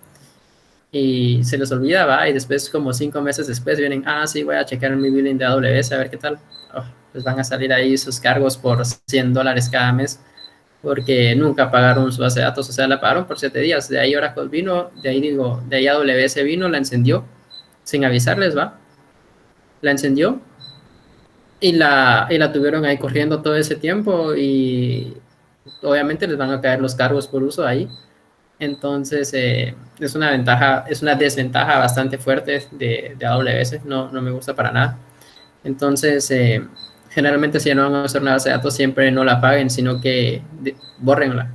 y se les olvida, va, y después como 5 meses después vienen, sí, voy a checar mi billing de AWS a ver qué tal. Pues van a salir ahí sus cargos por $100 cada mes porque nunca pagaron su base de datos, o sea, la pagaron por 7 días. De ahí Oracle vino, de ahí AWS vino, la encendió, sin avisarles, va, la encendió y la tuvieron ahí corriendo todo ese tiempo y obviamente les van a caer los cargos por uso ahí. Entonces, es una desventaja bastante fuerte de AWS, no me gusta para nada. Entonces, generalmente si ya no van a usar una base de datos, siempre no la paguen, sino que bórrenla.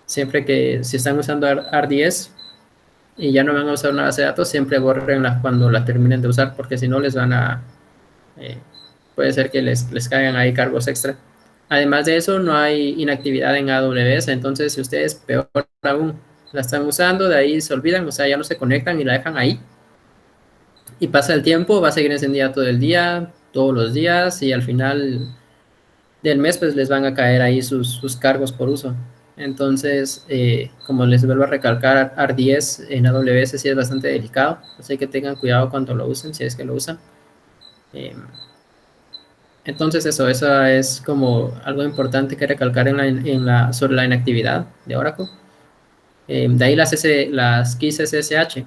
Siempre que si están usando R10 y ya no van a usar una base de datos, siempre bórrenla cuando la terminen de usar, porque si no les van a... puede ser que les caigan ahí cargos extra. Además de eso, no hay inactividad en AWS, entonces si ustedes, peor aún, la están usando, de ahí se olvidan, o sea, ya no se conectan y la dejan ahí. Y pasa el tiempo, va a seguir encendida todo el día, todos los días, y al final del mes pues les van a caer ahí sus cargos por uso. Entonces, como les vuelvo a recalcar, R10 en AWS sí es bastante delicado, así que tengan cuidado cuando lo usen, si es que lo usan. Entonces eso es como algo importante que recalcar sobre la inactividad de Oracle. De ahí las keys SSH.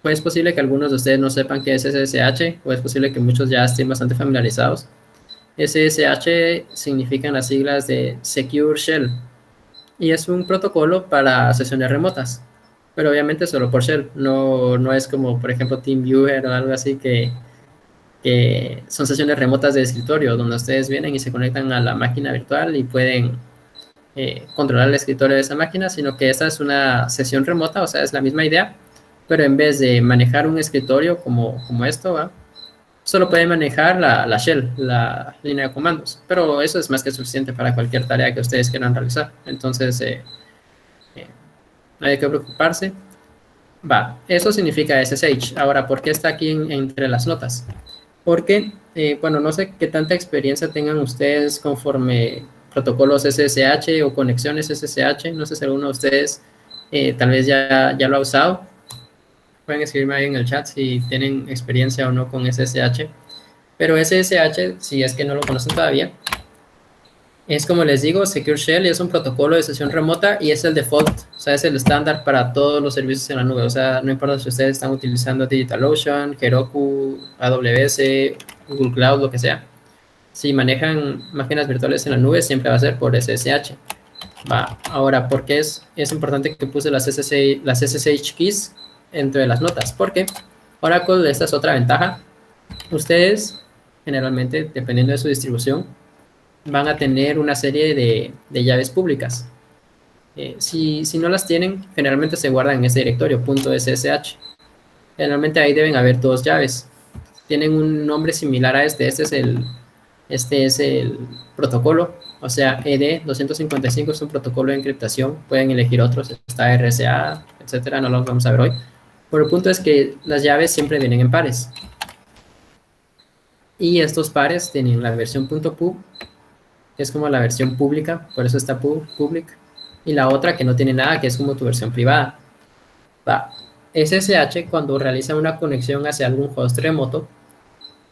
Pues es posible que algunos de ustedes no sepan qué es SSH, o es posible que muchos ya estén bastante familiarizados. SSH significan las siglas de Secure Shell, y es un protocolo para sesiones remotas, pero obviamente solo por Shell, no es como, por ejemplo, TeamViewer o algo así que son sesiones remotas de escritorio, donde ustedes vienen y se conectan a la máquina virtual y pueden controlar el escritorio de esa máquina, sino que esta es una sesión remota, o sea, es la misma idea, pero en vez de manejar un escritorio como esto, ¿va? Solo puede manejar la shell, la línea de comandos, pero eso es más que suficiente para cualquier tarea que ustedes quieran realizar. Entonces, no hay que preocuparse. Va, eso significa SSH. Ahora, ¿por qué está aquí entre las notas? Porque, bueno, no sé qué tanta experiencia tengan ustedes conforme protocolos SSH o conexiones SSH. No sé si alguno de ustedes tal vez ya lo ha usado. Pueden escribirme ahí en el chat si tienen experiencia o no con SSH. Pero SSH, si es que no lo conocen todavía, es como les digo, Secure Shell, y es un protocolo de sesión remota y es el default, o sea, es el estándar para todos los servicios en la nube. O sea, no importa si ustedes están utilizando DigitalOcean, Heroku, AWS, Google Cloud, lo que sea. Si manejan máquinas virtuales en la nube, siempre va a ser por SSH. Va, ahora, ¿por qué es importante que puse las SSH keys entre las notas? Porque Oracle, esta es otra ventaja. Ustedes, generalmente, dependiendo de su distribución, van a tener una serie de llaves públicas. Si no las tienen, generalmente se guardan en ese directorio, .ssh. Generalmente ahí deben haber dos llaves. Tienen un nombre similar a este. Este es el protocolo. O sea, ED255 es un protocolo de encriptación. Pueden elegir otros. Está RSA, etcétera. No los vamos a ver hoy. Pero el punto es que las llaves siempre vienen en pares. Y estos pares tienen la versión .pub, que es como la versión pública, por eso está public, y la otra que no tiene nada, que es como tu versión privada. Va. SSH, cuando realiza una conexión hacia algún host remoto,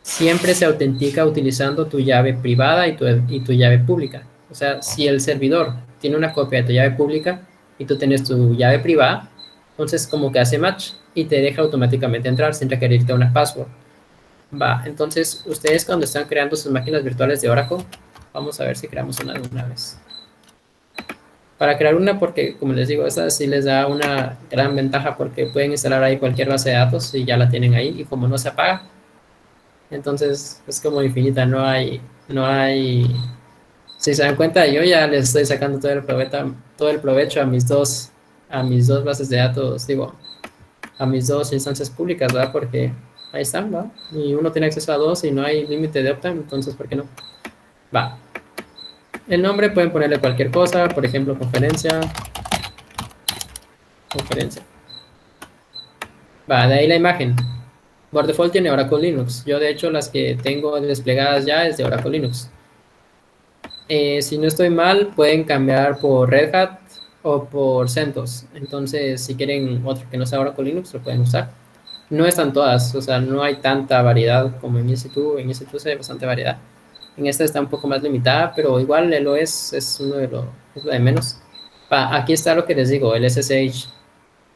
siempre se autentica utilizando tu llave privada y tu llave pública. O sea, si el servidor tiene una copia de tu llave pública y tú tienes tu llave privada, entonces como que hace match y te deja automáticamente entrar sin requerirte una password. Va, entonces ustedes cuando están creando sus máquinas virtuales de Oracle, vamos a ver si creamos una de una vez. Para crear una, porque como les digo, esta sí les da una gran ventaja porque pueden instalar ahí cualquier base de datos y ya la tienen ahí, y como no se apaga, entonces es como infinita, no hay, si se dan cuenta, yo ya les estoy sacando todo el provecho a mis dos bases de datos, digo, a mis dos instancias públicas, ¿verdad? Porque ahí están, ¿verdad? Y uno tiene acceso a dos y no hay límite de uptime, entonces, ¿por qué no? Va. El nombre pueden ponerle cualquier cosa, por ejemplo, conferencia. Va, de ahí la imagen. Por default tiene Oracle Linux. Yo, de hecho, las que tengo desplegadas ya es de Oracle Linux. Si no estoy mal, pueden cambiar por Red Hat o por CentOS. Entonces, si quieren otro que no sea Oracle Linux, lo pueden usar. No están todas, o sea, no hay tanta variedad como en EC2. En EC2 hay bastante variedad. En esta está un poco más limitada, pero igual el OS es lo de menos. Aquí está lo que les digo, el SSH.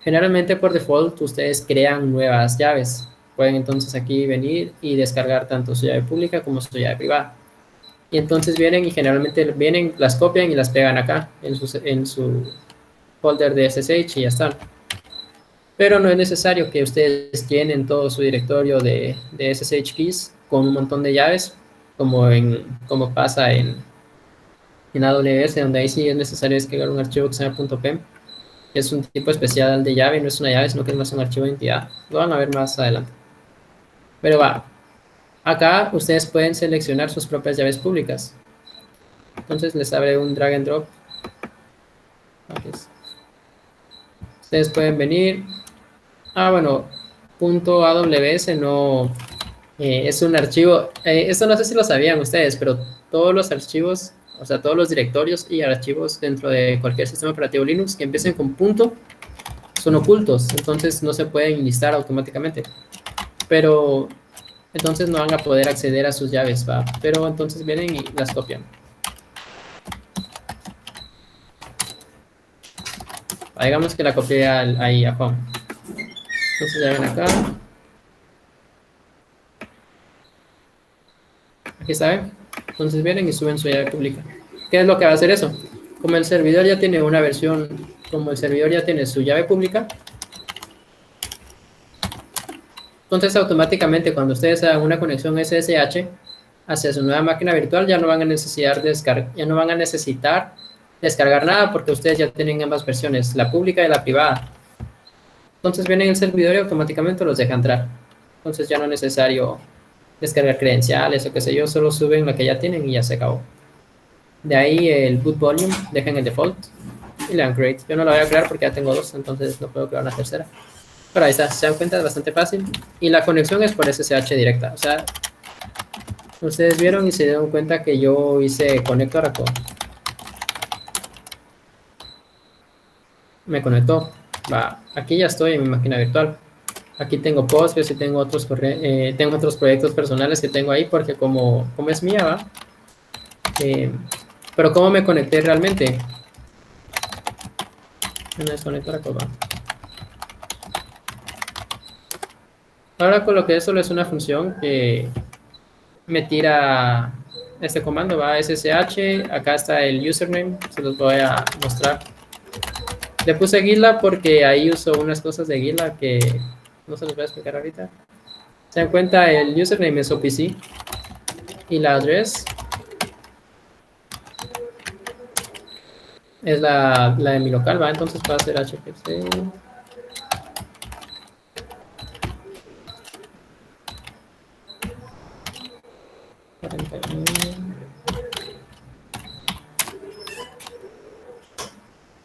Generalmente por default ustedes crean nuevas llaves. Pueden entonces aquí venir y descargar tanto su llave pública como su llave privada. Y entonces vienen y generalmente las copian y las pegan acá en su folder de SSH y ya están. Pero no es necesario que ustedes llenen todo su directorio de SSH keys con un montón de llaves, como pasa en AWS, donde ahí sí es necesario descargar un archivo que se llama .pem, que es un tipo especial de llave, no es una llave, sino que es más un archivo de entidad. Lo van a ver más adelante. Pero va, acá ustedes pueden seleccionar sus propias llaves públicas. Entonces les abre un drag and drop. Ustedes pueden venir. Bueno, .aws no... es un archivo, esto no sé si lo sabían ustedes, pero todos los archivos, o sea, todos los directorios y archivos dentro de cualquier sistema operativo Linux que empiecen con punto son ocultos, entonces no se pueden listar automáticamente. Pero entonces no van a poder acceder a sus llaves, ¿va? Pero entonces vienen y las copian. Digamos que la copié ahí a home. Entonces ya ven acá. Aquí está, ¿ven? Entonces vienen y suben su llave pública. ¿Qué es lo que va a hacer eso? Como el servidor ya tiene una versión, como el servidor ya tiene su llave pública, entonces automáticamente cuando ustedes hagan una conexión SSH hacia su nueva máquina virtual ya no van a necesitar descargar nada porque ustedes ya tienen ambas versiones, la pública y la privada. Entonces vienen el servidor y automáticamente los deja entrar. Entonces ya no es necesario descargar credenciales o qué sé yo, solo suben lo que ya tienen y ya se acabó. De ahí el boot volume, dejen el default y le dan create. Yo no lo voy a crear porque ya tengo dos, entonces no puedo crear una tercera. Pero ahí está, se dan cuenta, es bastante fácil. Y la conexión es por SSH directa. O sea, ustedes vieron y se dieron cuenta que yo hice connect Oracle. Me conectó. Va, aquí ya estoy en mi máquina virtual. Aquí tengo Postgres y tengo otros proyectos personales que tengo ahí porque como es mía, ¿va? Pero ¿cómo me conecté realmente? No es conectar a Oracle, ¿va? Ahora con lo que es solo es una función que me tira este comando, va SSH, acá está el username, se los voy a mostrar. Le puse GitLab porque ahí uso unas cosas de GitLab que no se los voy a explicar ahorita. Se dan cuenta, el username es OPC y la address es la de mi local, va, entonces va a ser hpc.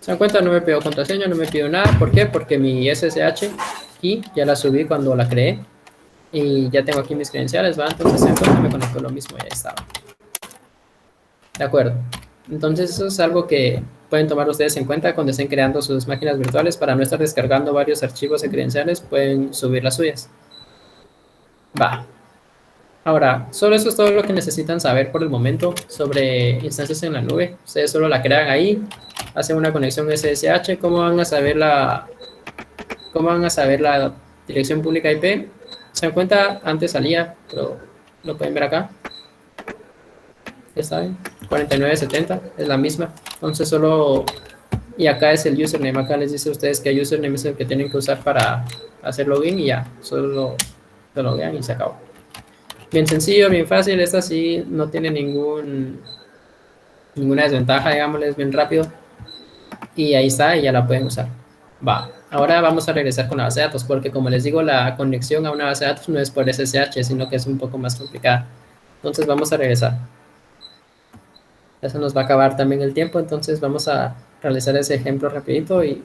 Se dan cuenta, no me pidió contraseña, no me pidió nada. ¿Por qué? Porque mi SSH key ya la subí cuando la creé y ya tengo aquí mis credenciales, ¿va? Entonces se dan cuenta, me conectó lo mismo y ahí estaba. De acuerdo. Entonces eso es algo que pueden tomar ustedes en cuenta cuando estén creando sus máquinas virtuales. Para no estar descargando varios archivos de credenciales, pueden subir las suyas. Va. Ahora, solo eso es todo lo que necesitan saber por el momento sobre instancias en la nube. Ustedes solo la crean ahí, hacen una conexión SSH. ¿Cómo van a saber la dirección pública IP? Se dan cuenta, antes salía, pero lo pueden ver acá. Ya saben, 4970 es la misma. Entonces solo, y acá es el username. Acá les dice a ustedes que el username es el que tienen que usar para hacer login y ya, solo lo loguean y se acabó. Bien sencillo, bien fácil. Esta sí no tiene ninguna desventaja, digámosle, es bien rápido. Y ahí está, y ya la pueden usar. Va, ahora vamos a regresar con la base de datos, porque como les digo, la conexión a una base de datos no es por SSH, sino que es un poco más complicada. Entonces vamos a regresar. Eso nos va a acabar también el tiempo, entonces vamos a realizar ese ejemplo rapidito y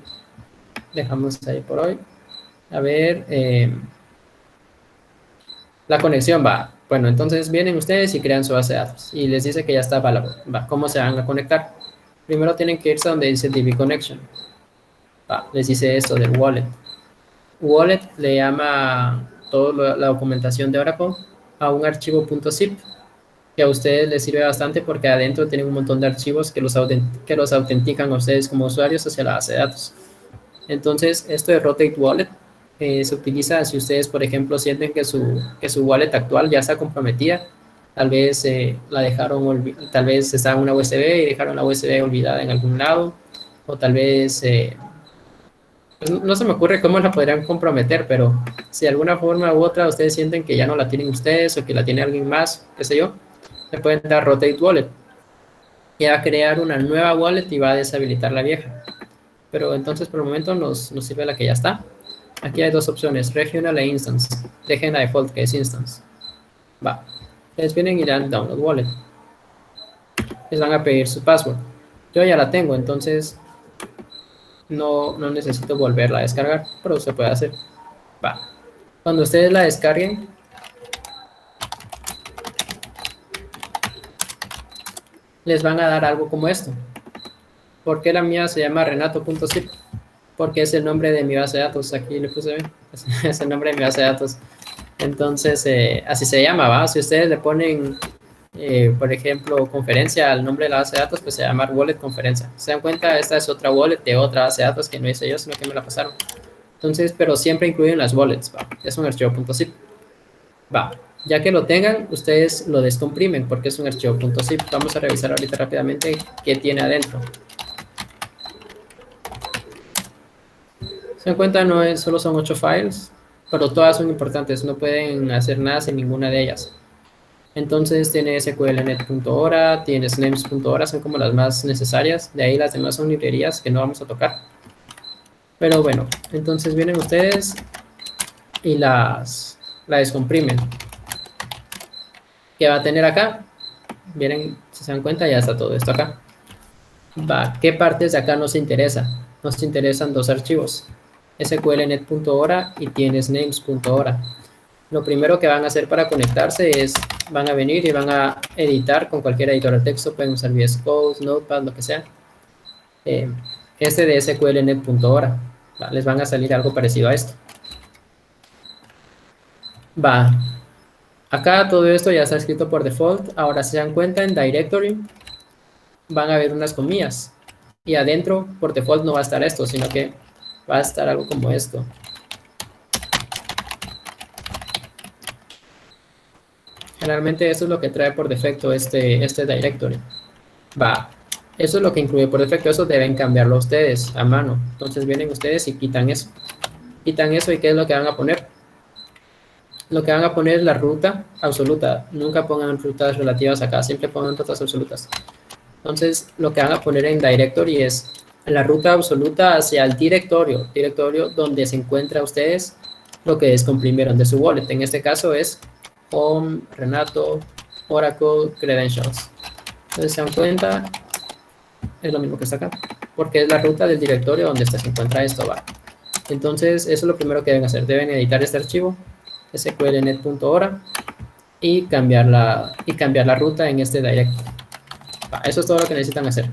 dejamos ahí por hoy. A ver, la conexión va. Bueno, entonces vienen ustedes y crean su base de datos y les dice que ya está available. Va, ¿cómo se van a conectar? Primero tienen que irse donde dice DB Connection. Va, les dice esto del wallet. Wallet le llama toda la documentación de Oracle a un archivo .zip que a ustedes les sirve bastante porque adentro tienen un montón de archivos que los autentican a ustedes como usuarios hacia la base de datos. Entonces, esto de Rotate Wallet se utiliza si ustedes, por ejemplo, sienten que su wallet actual ya está comprometida. Tal vez tal vez está en una USB y dejaron la USB olvidada en algún lado, o tal vez pues no se me ocurre cómo la podrían comprometer, pero si de alguna forma u otra ustedes sienten que ya no la tienen ustedes o que la tiene alguien más, qué sé yo, le pueden dar Rotate Wallet y va a crear una nueva wallet y va a deshabilitar la vieja. Pero entonces por el momento nos sirve la que ya está. Aquí hay dos opciones, Regional e Instance. Dejen la default que es Instance. Va. Ustedes vienen y dan Download Wallet. Les van a pedir su password. Yo ya la tengo, entonces no necesito volverla a descargar, pero se puede hacer. Va. Cuando ustedes la descarguen, les van a dar algo como esto. ¿Por qué la mía se llama Renato.zip? Porque es el nombre de mi base de datos. Aquí le puse, es el nombre de mi base de datos. Entonces, así se llama, ¿va? Si ustedes le ponen, por ejemplo, conferencia al nombre de la base de datos, pues se llama wallet conferencia. ¿Se dan cuenta? Esta es otra wallet de otra base de datos que no hice yo, sino que me la pasaron. Entonces, pero siempre incluyen las wallets, ¿va? Es un archivo .zip. Va, ya que lo tengan, ustedes lo descomprimen porque es un archivo .zip. Vamos a revisar ahorita rápidamente qué tiene adentro. Se dan cuenta, no es, solo son 8 files, pero todas son importantes, no pueden hacer nada sin ninguna de ellas. Entonces tiene sqlnet.hora, tiene names.hora, son como las más necesarias. De ahí las demás son librerías que no vamos a tocar. Pero bueno, entonces vienen ustedes y la descomprimen. ¿Qué va a tener acá? Vienen, si se dan cuenta, ya está todo esto acá. Va, ¿qué partes de acá nos interesa? Nos interesan dos archivos, sqlnet.hora y tienes names.hora. Lo primero que van a hacer para conectarse es, van a venir y van a editar con cualquier editor de texto, pueden usar VS Code, Notepad, lo que sea. Este de sqlnet.hora, les van a salir algo parecido a esto. Va, acá todo esto ya está escrito por default. Ahora si se dan cuenta en directory van a ver unas comillas y adentro por default no va a estar esto, sino que va a estar algo como esto. Generalmente eso es lo que trae por defecto este directory. Va, eso es lo que incluye por defecto, eso deben cambiarlo ustedes a mano. Entonces vienen ustedes y quitan eso. Quitan eso y ¿qué es lo que van a poner? Lo que van a poner es la ruta absoluta. Nunca pongan rutas relativas acá, siempre pongan rutas absolutas. Entonces lo que van a poner en directory es la ruta absoluta hacia el directorio donde se encuentra ustedes lo que descomprimieron de su wallet. En este caso es home, Renato, Oracle, credentials. Entonces se dan cuenta, es lo mismo que está acá, porque es la ruta del directorio donde se encuentra esto, va. Entonces eso es lo primero que deben hacer, deben editar este archivo, sqlnet.hora, y cambiar la ruta en este directory. Va, eso es todo lo que necesitan hacer.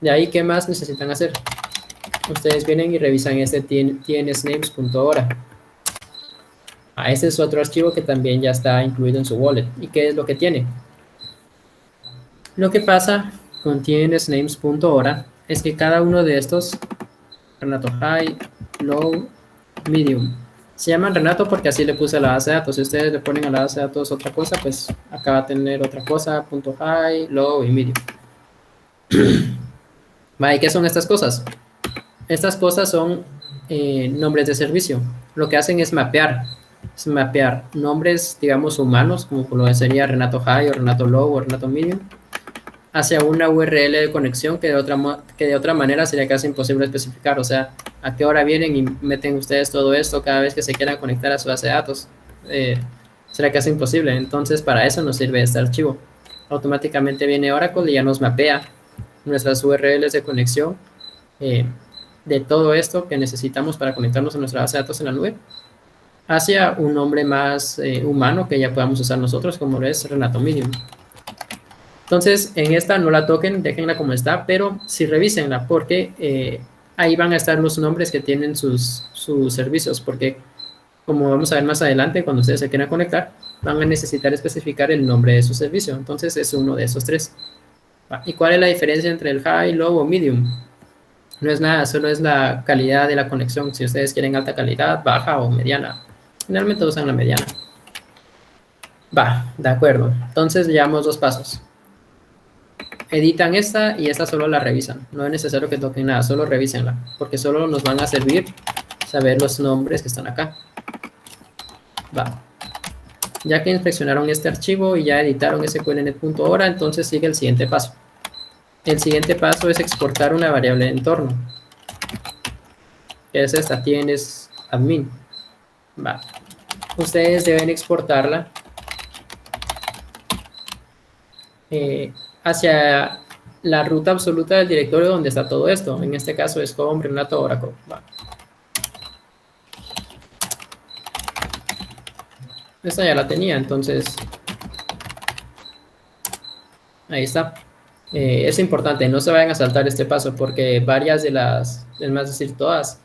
De ahí, ¿qué más necesitan hacer? Ustedes vienen y revisan este tnsnames.hora. Este es otro archivo que también ya está incluido en su wallet. ¿Y qué es lo que tiene? Lo que pasa con tnsnames.hora es que cada uno de estos, Renato High, Low, Medium, se llaman Renato porque así le puse a la base de datos. Si ustedes le ponen a la base de datos otra cosa, pues acá va a tener otra cosa, punto high, low y medium. ¿Y qué son estas cosas? Estas cosas son nombres de servicio. Lo que hacen es mapear nombres, digamos, humanos, como lo sería Renato High o Renato Low o Renato Medium, hacia una URL de conexión que de otra manera sería casi imposible especificar. O sea, a qué hora vienen y meten ustedes todo esto cada vez que se quieran conectar a su base de datos. Será casi imposible. Entonces, para eso nos sirve este archivo. Automáticamente viene Oracle y ya nos mapea nuestras URLs de conexión de todo esto que necesitamos para conectarnos a nuestra base de datos en la nube hacia un nombre más humano que ya podamos usar nosotros, como lo es Renato Medium. Entonces, en esta no la toquen, déjenla como está, pero sí revísenla, porque ahí van a estar los nombres que tienen sus servicios, porque como vamos a ver más adelante, cuando ustedes se quieran conectar, van a necesitar especificar el nombre de su servicio. Entonces, es uno de esos tres. ¿Y cuál es la diferencia entre el high, low o medium? No es nada, solo es la calidad de la conexión. Si ustedes quieren alta calidad, baja o mediana. Finalmente usan la mediana. De acuerdo. Entonces, llevamos dos pasos. Editan esta y esta solo la revisan. No es necesario que toquen nada, solo revísenla, porque solo nos van a servir saber los nombres que están acá. Ya que inspeccionaron este archivo y ya editaron sqlnet.hora, entonces sigue el siguiente paso. El siguiente paso es exportar una variable de entorno, que es esta, tienes admin. Ustedes deben exportarla hacia la ruta absoluta del directorio donde está todo esto. En este caso es home, Renato, Oracle. Esta ya la tenía, entonces ahí está. Es importante, no se vayan a saltar este paso, porque varias de las, es más decir, todas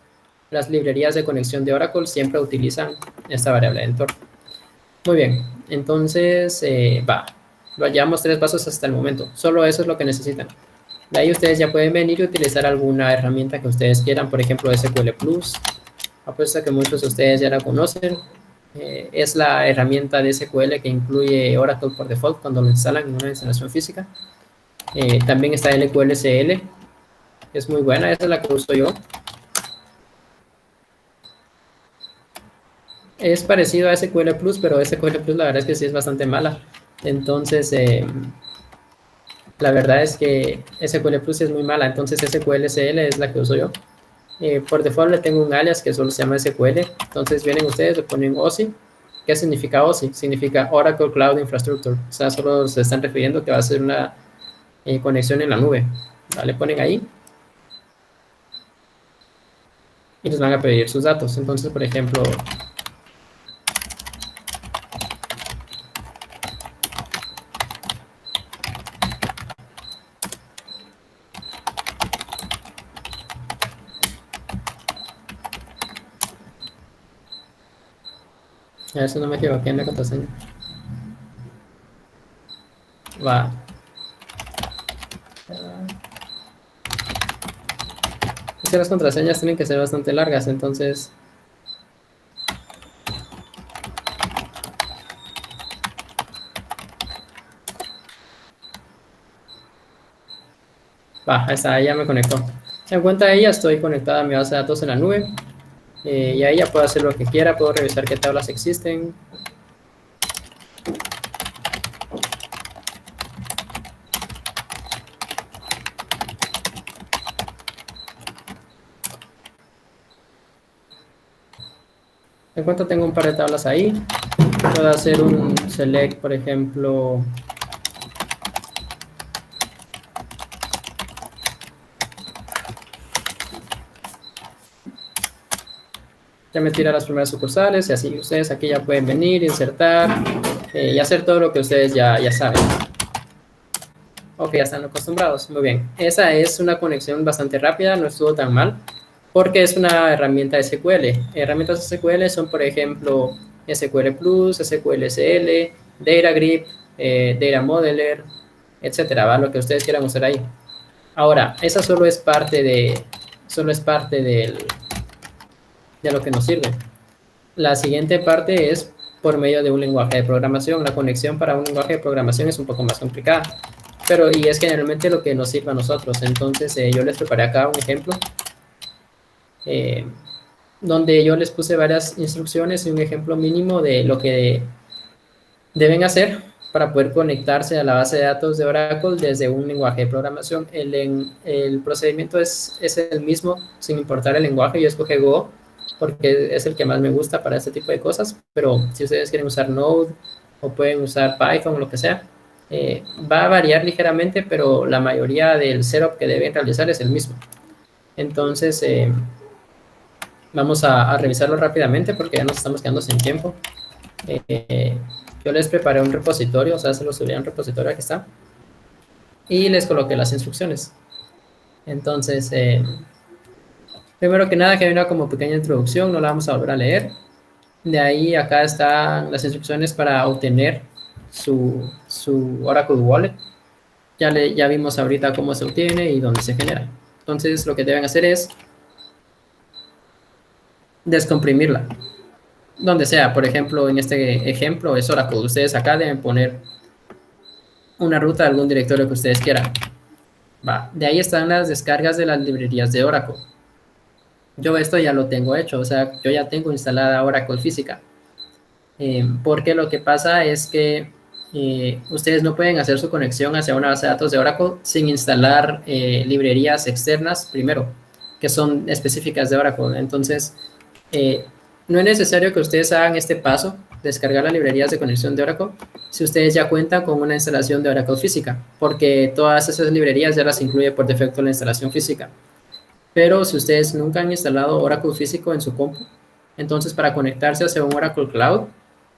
las librerías de conexión de Oracle siempre utilizan esta variable de entorno. Muy bien, entonces, lo llevamos 3 pasos hasta el momento. Solo eso es lo que necesitan. De ahí ustedes ya pueden venir y utilizar alguna herramienta que ustedes quieran, por ejemplo, SQL Plus. Apuesto que muchos de ustedes ya la conocen. Es la herramienta de SQL que incluye Oracle por default cuando lo instalan en una instalación física. También está LQLCL, es muy buena, esa es la que uso yo. Es parecido a SQL Plus, pero SQL Plus la verdad es que sí es bastante mala. Entonces, la verdad es que SQL Plus es muy mala, entonces SQLCL es la que uso yo. Por default le tengo un alias que solo se llama SQL. Entonces vienen ustedes, le ponen OSI. ¿Qué significa OSI? Significa Oracle Cloud Infrastructure. O sea, solo se están refiriendo que va a ser una conexión en la nube. Le ponen ahí y les van a pedir sus datos. Entonces, por ejemplo, a ver si no me equivoqué en la contraseña. Va. Es que las contraseñas tienen que ser bastante largas, entonces... Va, ahí está, ya me conectó. En cuenta de ella, estoy conectada a mi base de datos en la nube. Y ahí ya puedo hacer lo que quiera, puedo revisar qué tablas existen. En cuenta tengo un par de tablas ahí. Puedo hacer un select, por ejemplo. Ya me tira las primeras sucursales y así ustedes aquí ya pueden venir, insertar y hacer todo lo que ustedes ya saben. Ok, ya están acostumbrados. Muy bien. Esa es una conexión bastante rápida, no estuvo tan mal, porque es una herramienta SQL. Herramientas SQL son, por ejemplo, SQL Plus, SQLCL, DataGrip, Data Modeler, etcétera, ¿va? Lo que ustedes quieran usar ahí. Ahora, esa solo es parte de lo que nos sirve. La siguiente parte es por medio de un lenguaje de programación. La conexión para un lenguaje de programación es un poco más complicada, pero y es generalmente lo que nos sirve a nosotros. Entonces, yo les preparé acá un ejemplo donde yo les puse varias instrucciones y un ejemplo mínimo de lo que deben hacer para poder conectarse a la base de datos de Oracle desde un lenguaje de programación. El procedimiento es el mismo, sin importar el lenguaje. Yo escogí Go porque es el que más me gusta para este tipo de cosas, pero si ustedes quieren usar Node o pueden usar Python o lo que sea, va a variar ligeramente, pero la mayoría del setup que deben realizar es el mismo. Entonces, vamos a revisarlo rápidamente porque ya nos estamos quedando sin tiempo. Yo les preparé un repositorio, o sea, se lo subí a un repositorio, aquí está, y les coloqué las instrucciones. Entonces, primero que nada, que hay una como pequeña introducción, no la vamos a volver a leer. De ahí, acá están las instrucciones para obtener su Oracle Wallet. Ya vimos ahorita cómo se obtiene y dónde se genera. Entonces, lo que deben hacer es descomprimirla. Donde sea, por ejemplo, en este ejemplo es Oracle. Ustedes acá deben poner una ruta de algún directorio que ustedes quieran. Va. De ahí están las descargas de las librerías de Oracle. Yo esto ya lo tengo hecho, o sea, yo ya tengo instalada Oracle física. Porque lo que pasa es que ustedes no pueden hacer su conexión hacia una base de datos de Oracle sin instalar librerías externas primero, que son específicas de Oracle. Entonces, no es necesario que ustedes hagan este paso, descargar las librerías de conexión de Oracle, si ustedes ya cuentan con una instalación de Oracle física, porque todas esas librerías ya las incluye por defecto la instalación física. Pero si ustedes nunca han instalado Oracle físico en su compu, entonces para conectarse hacia un Oracle Cloud,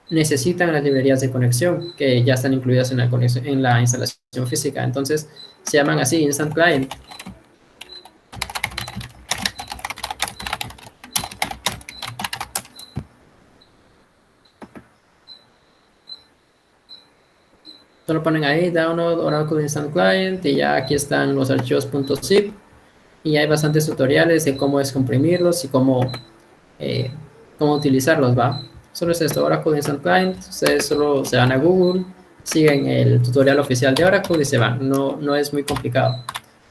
necesitan las librerías de conexión que ya están incluidas en la instalación física. Entonces se llaman así, Instant Client. Solo ponen ahí download Oracle Instant Client y ya aquí están los archivos .zip y hay bastantes tutoriales de cómo descomprimirlos y cómo utilizarlos, ¿va? Solo es esto, Oracle Instant Client. Ustedes solo se van a Google, siguen el tutorial oficial de Oracle y se van. No es muy complicado.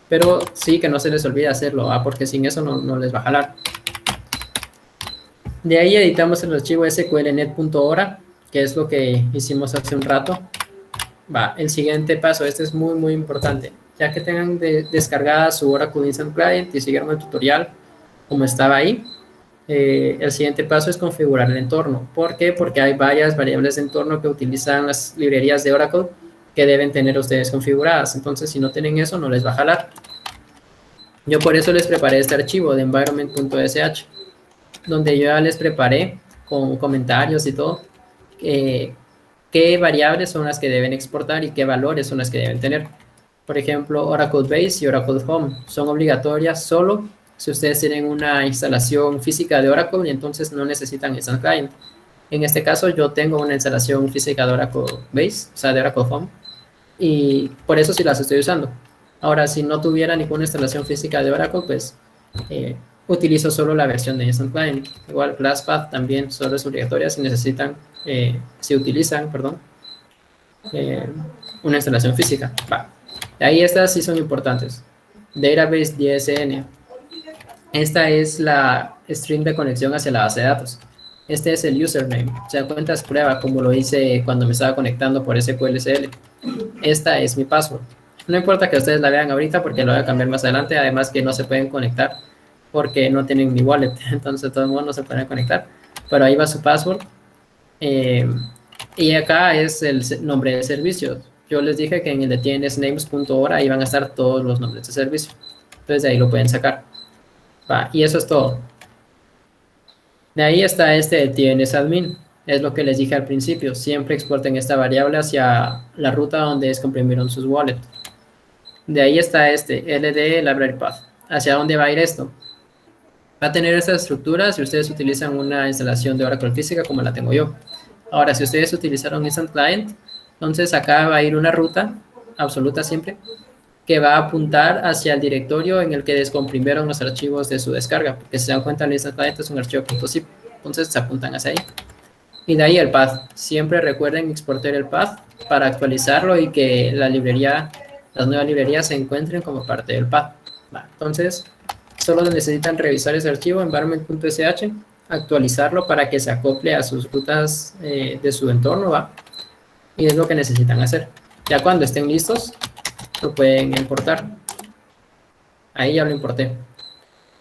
Pero sí que no se les olvide hacerlo, ¿va? Porque sin eso no les va a jalar. De ahí editamos el archivo sqlnet.ora, que es lo que hicimos hace un rato. Va, el siguiente paso, este es muy importante. Ya que tengan descargada su Oracle Instant Client y siguieron el tutorial como estaba ahí, el siguiente paso es configurar el entorno. ¿Por qué? Porque hay varias variables de entorno que utilizan las librerías de Oracle que deben tener ustedes configuradas. Entonces, si no tienen eso, no les va a jalar. Yo por eso les preparé este archivo de environment.sh, donde yo ya les preparé con comentarios y todo, qué variables son las que deben exportar y qué valores son las que deben tener. Por ejemplo, Oracle Base y Oracle Home son obligatorias solo si ustedes tienen una instalación física de Oracle y entonces no necesitan Instant Client. En este caso yo tengo una instalación física de Oracle Base, o sea, de Oracle Home, y por eso sí las estoy usando. Ahora, si no tuviera ninguna instalación física de Oracle, pues utilizo solo la versión de Instant Client. Igual ClassPath también solo es obligatoria si necesitan, si utilizan, perdón, una instalación física. Va. Ahí estas sí son importantes. Database DSN. Esta es la string de conexión hacia la base de datos. Este es el username. Se dan cuenta, es prueba, como lo hice cuando me estaba conectando por SQLCL. Esta es mi password. No importa que ustedes la vean ahorita porque lo voy a cambiar más adelante. Además que no se pueden conectar porque no tienen mi wallet. Entonces, de todos modos, no se pueden conectar. Pero ahí va su password. Y acá es el nombre de servicio. Yo les dije que en el de tnsnames.ora ahí van a estar todos los nombres de servicio. Entonces, de ahí lo pueden sacar. Va, y eso es todo. De ahí está este de tnsadmin. Es lo que les dije al principio. Siempre exporten esta variable hacia la ruta donde descomprimieron sus wallets. De ahí está este, ld library path. ¿Hacia dónde va a ir esto? Va a tener esta estructura si ustedes utilizan una instalación de Oracle física como la tengo yo. Ahora, si ustedes utilizaron Instant Client, entonces acá va a ir una ruta absoluta siempre que va a apuntar hacia el directorio en el que descomprimieron los archivos de su descarga. Porque si se dan cuenta, el Instant Client es un archivo .zip. Entonces se apuntan hacia ahí. Y de ahí el path. Siempre recuerden exportar el path para actualizarlo y que la librería, las nuevas librerías se encuentren como parte del path. Va, entonces, solo necesitan revisar ese archivo environment.sh, actualizarlo para que se acople a sus rutas de su entorno, ¿va? Y es lo que necesitan hacer. Ya cuando estén listos, lo pueden importar. Ahí ya lo importé.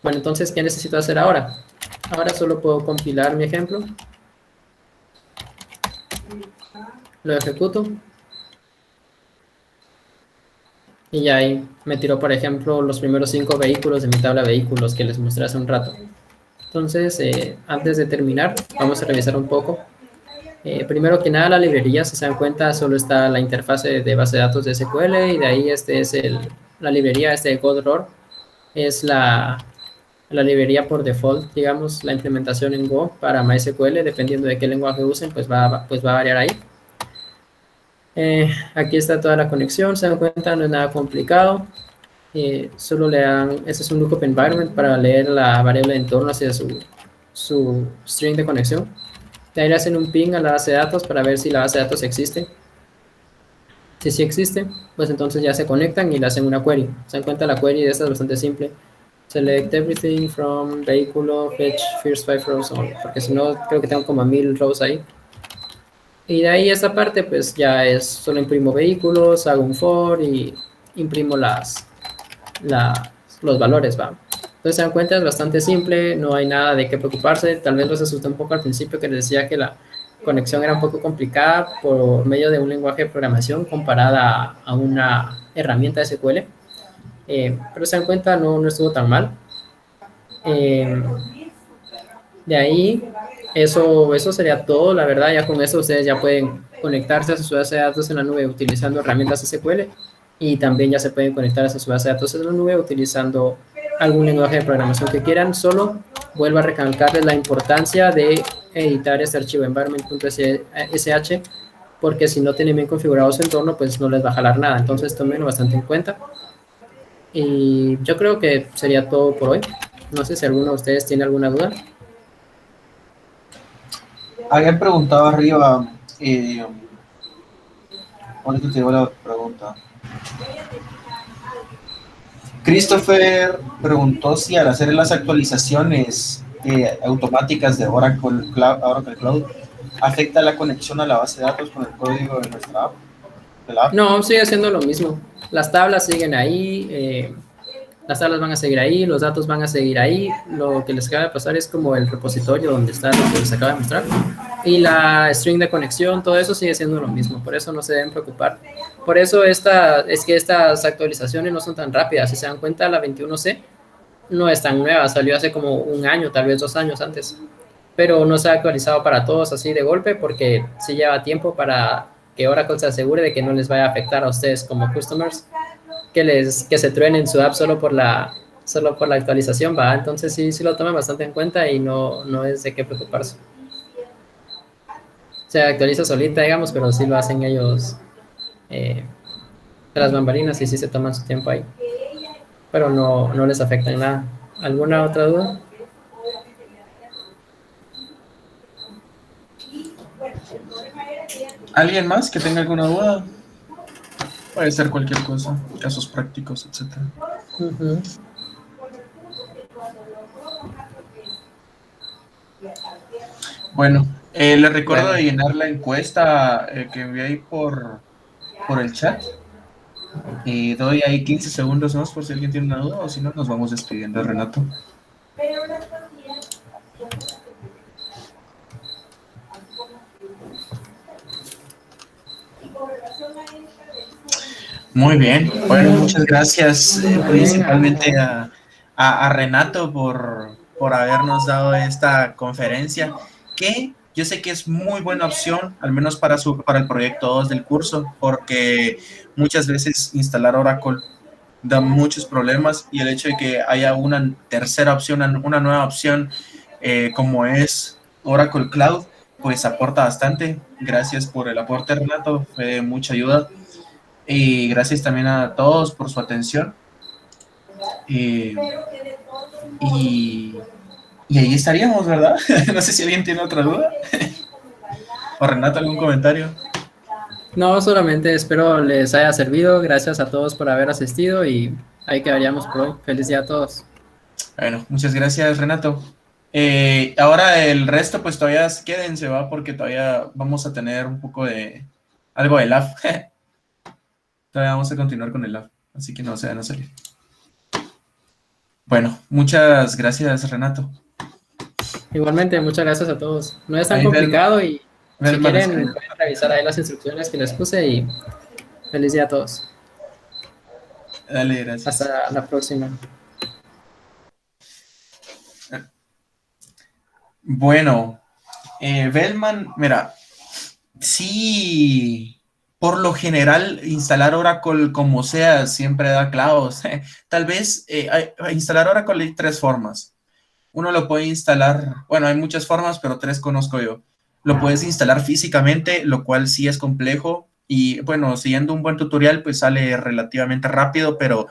Bueno, entonces, ¿qué necesito hacer ahora? Ahora solo puedo compilar mi ejemplo. Lo ejecuto. Y ya ahí me tiró, por ejemplo, los primeros 5 vehículos de mi tabla de vehículos que les mostré hace un rato. Entonces, antes de terminar, vamos a revisar un poco. Primero que nada, la librería, si se dan cuenta, solo está la interfase de base de datos de SQL y de ahí este es la librería, de GoROR. Es la librería por default, digamos, la implementación en Go para MySQL, dependiendo de qué lenguaje usen, pues va a variar ahí. Aquí está toda la conexión, se dan cuenta, no es nada complicado. Solo le dan, este es un lookup environment para leer la variable de entorno hacia su string de conexión. De ahí le hacen un ping a la base de datos para ver si la base de datos existe. Si sí existe, pues entonces ya se conectan y le hacen una query. Se dan cuenta, la query de esta es bastante simple. Select everything from vehículo, fetch first 5 rows only, porque si no, creo que tengo como 1000 rows ahí. Y de ahí esta parte, pues ya es, solo imprimo vehículos, hago un for y imprimo los valores, va. Entonces se dan cuenta, es bastante simple, no hay nada de qué preocuparse. Tal vez los asusté un poco al principio que les decía que la conexión era un poco complicada por medio de un lenguaje de programación comparada a una herramienta de SQL. Pero se dan cuenta, no estuvo tan mal. De ahí, eso sería todo, la verdad. Ya con eso ustedes ya pueden conectarse a su base de datos en la nube utilizando herramientas SQL y también ya se pueden conectar a su base de datos en la nube utilizando algún lenguaje de programación que quieran. Solo vuelvo a recalcarles la importancia de editar este archivo environment.sh porque si no tienen bien configurado su entorno, pues no les va a jalar nada. Entonces tomen bastante en cuenta. Y yo creo que sería todo por hoy. No sé si alguno de ustedes tiene alguna duda. Habían preguntado arriba, ahorita te digo la pregunta. Christopher preguntó si al hacer las actualizaciones automáticas de Oracle Cloud afecta la conexión a la base de datos con el código de nuestra app, de la app. No, sigue siendo lo mismo. Las tablas siguen ahí, las tablas van a seguir ahí, los datos van a seguir ahí. Lo que les acaba de pasar es como el repositorio donde está lo que les acaba de mostrar. Y la string de conexión, todo eso sigue siendo lo mismo. Por eso no se deben preocupar. Por eso es que estas actualizaciones no son tan rápidas. Si se dan cuenta, la 21C no es tan nueva. Salió hace como un año, tal vez 2 años antes. Pero no se ha actualizado para todos así de golpe porque sí lleva tiempo para que Oracle se asegure de que no les vaya a afectar a ustedes como customers, que se truenen su app solo por la actualización, ¿va? Entonces sí lo toman bastante en cuenta y no es de qué preocuparse. Se actualiza solita, digamos, pero sí lo hacen ellos de las bambalinas y sí se toman su tiempo ahí. Pero no les afecta en nada. ¿Alguna otra duda? ¿Alguien más que tenga alguna duda? Puede ser cualquier cosa, casos prácticos, etc. Uh-huh. Bueno, les recuerdo de llenar la encuesta que envié ahí por el chat. Y doy ahí 15 segundos más por si alguien tiene una duda, o si no, nos vamos despidiendo, Renato. Muy bien, bueno, muchas gracias principalmente a Renato por habernos dado esta conferencia, que yo sé que es muy buena opción, al menos para el proyecto 2 del curso, porque muchas veces instalar Oracle da muchos problemas, y el hecho de que haya una tercera opción, una nueva opción como es Oracle Cloud, pues aporta bastante. Gracias por el aporte, Renato, fue de mucha ayuda. Y gracias también a todos por su atención. Y ahí estaríamos, ¿verdad? No sé si alguien tiene otra duda. O Renato, ¿algún comentario? No, solamente espero les haya servido. Gracias a todos por haber asistido y ahí quedaríamos por hoy. Feliz día a todos. Bueno, muchas gracias, Renato. Ahora el resto, pues todavía quédense, ¿va? Porque todavía vamos a tener un poco de algo de lab. Todavía vamos a continuar con el lab, así que no se van a salir. Bueno, muchas gracias, Renato. Igualmente, muchas gracias a todos. No es tan Ahí complicado y si Belman, quieren pueden revisar ahí las instrucciones que les puse y feliz día a todos. dale, gracias. Hasta la próxima. Bueno, Bellman, mira, sí, por lo general instalar Oracle como sea siempre da clavos. Tal vez instalar Oracle hay 3 formas. Uno lo puede instalar, bueno, hay muchas formas, pero 3 conozco yo. Lo puedes instalar físicamente, lo cual sí es complejo, y bueno, siguiendo un buen tutorial, pues sale relativamente rápido, pero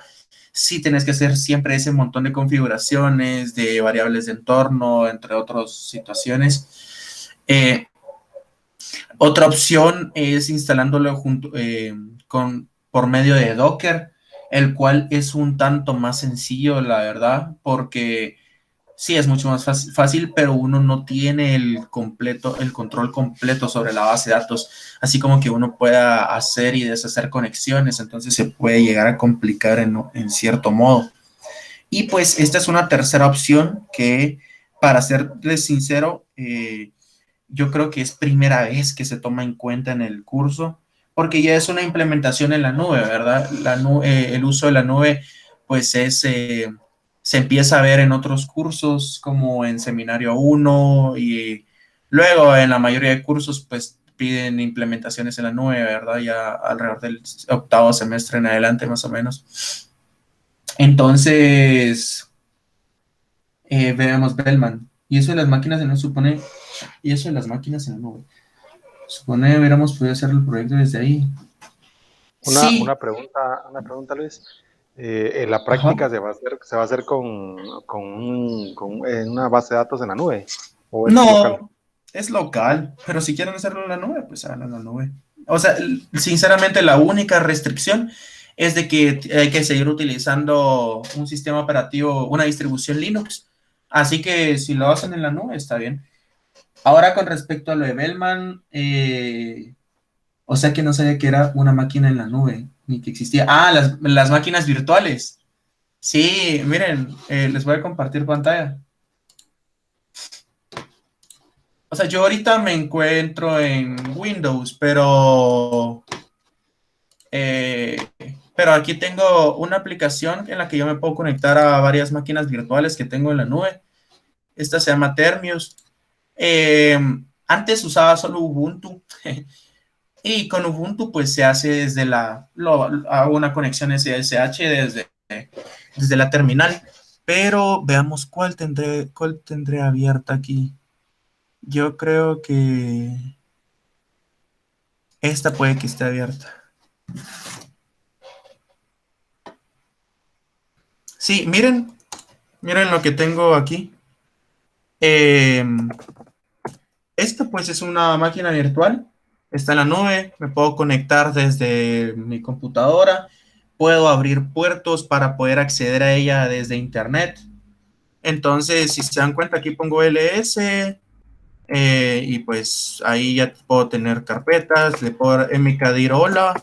sí tienes que hacer siempre ese montón de configuraciones, de variables de entorno, entre otras situaciones. Otra opción es instalándolo por medio de Docker, el cual es un tanto más sencillo, la verdad, porque sí es mucho más fácil, pero uno no tiene el control completo sobre la base de datos, así como que uno pueda hacer y deshacer conexiones, entonces se puede llegar a complicar en cierto modo. Y pues esta es una tercera opción que, para serles sincero, yo creo que es primera vez que se toma en cuenta en el curso, porque ya es una implementación en la nube, ¿verdad? El uso de la nube, pues se empieza a ver en otros cursos, como en Seminario 1, y luego en la mayoría de cursos, pues piden implementaciones en la nube, ¿verdad? Ya alrededor del 8º semestre en adelante, más o menos. Entonces, veamos Bellman. Y eso de las máquinas se nos supone, y eso de las máquinas en la nube. Supone que hubiéramos podido hacer el proyecto desde ahí. Una, Sí. una pregunta, una pregunta, Luis. En la práctica Ajá. se va a hacer en una base de datos en la nube o es local. No, es local, pero si quieren hacerlo en la nube, pues háganlo en la nube. O sea, sinceramente la única restricción es de que hay que seguir utilizando un sistema operativo, una distribución Linux. Así que si lo hacen en la nube, está bien. Ahora con respecto a lo de Bellman, o sea que no sabía que era una máquina en la nube, ni que existía. Ah, las máquinas virtuales. Sí, miren, les voy a compartir pantalla. O sea, yo ahorita me encuentro en Windows, eh, pero aquí tengo una aplicación en la que yo me puedo conectar a varias máquinas virtuales que tengo en la nube. Esta se llama Termius. Eh, Antes usaba solo Ubuntu y con Ubuntu pues se hace desde hago una conexión SSH desde la terminal. Pero veamos cuál tendré abierta aquí. Yo creo que esta puede que esté abierta. Sí, miren lo que tengo aquí. Eh, Esta pues es una máquina virtual, está en la nube, me puedo conectar desde mi computadora, puedo abrir puertos para poder acceder a ella desde internet. Entonces, si se dan cuenta, aquí pongo ls y pues ahí ya puedo tener carpetas, le puedo dar mkdir hola,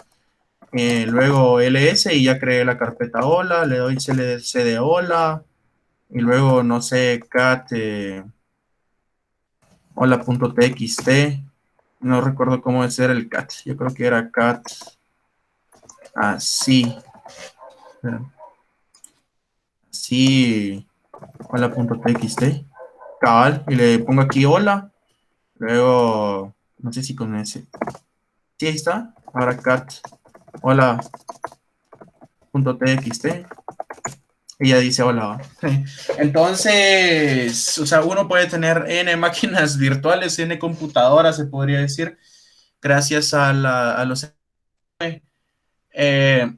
luego ls y ya creé la carpeta hola, le doy cd hola y luego, no sé, cat hola.txt, no recuerdo cómo es el cat, yo creo que era cat así, así, hola.txt, cabal, y le pongo aquí hola, luego, no sé si con ese, sí, ahí está, ahora cat hola.txt, ella dice hola. Entonces, o sea, uno puede tener N máquinas virtuales, N computadoras, se podría decir, gracias a los... Eh,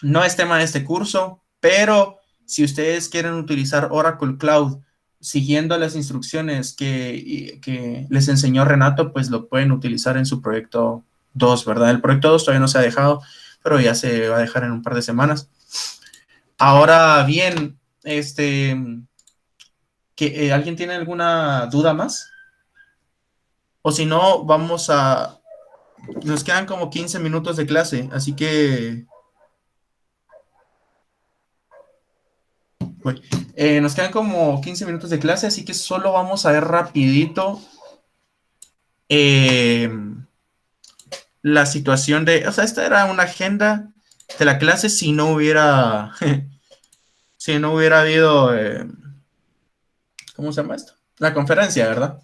no es tema de este curso, pero si ustedes quieren utilizar Oracle Cloud siguiendo las instrucciones que les enseñó Renato, pues lo pueden utilizar en su proyecto 2, ¿verdad? El proyecto 2 todavía no se ha dejado, pero ya se va a dejar en un par de semanas. Ahora bien, ¿alguien tiene alguna duda más? O si no, nos quedan como 15 minutos de clase, así que nos quedan como 15 minutos de clase, así que solo vamos a ver rapidito eh, la situación o sea, esta era una agenda de la clase si no hubiera, si no hubiera habido, ¿cómo se llama esto? La conferencia, ¿verdad?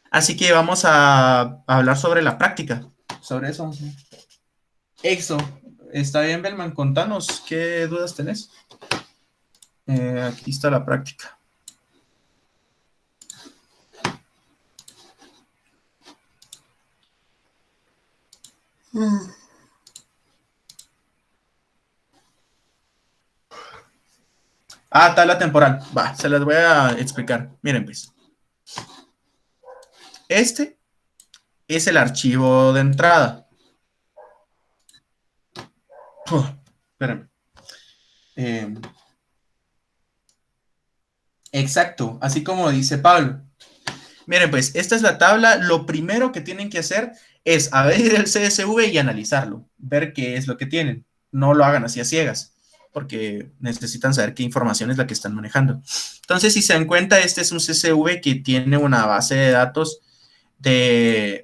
Así que vamos a hablar sobre la práctica, sobre eso. Eso, está bien, Belman, contanos qué dudas tenés. Aquí está la práctica. Tabla temporal. Va, se las voy a explicar. Miren, pues. Este es el archivo de entrada. Espérenme. Exacto, así como dice Pablo. Miren, pues, esta es la tabla. Lo primero que tienen que hacer es abrir el CSV y analizarlo, ver qué es lo que tienen. No lo hagan así a ciegas, porque necesitan saber qué información es la que están manejando. Entonces, si se dan cuenta, este es un CSV que tiene una base de datos de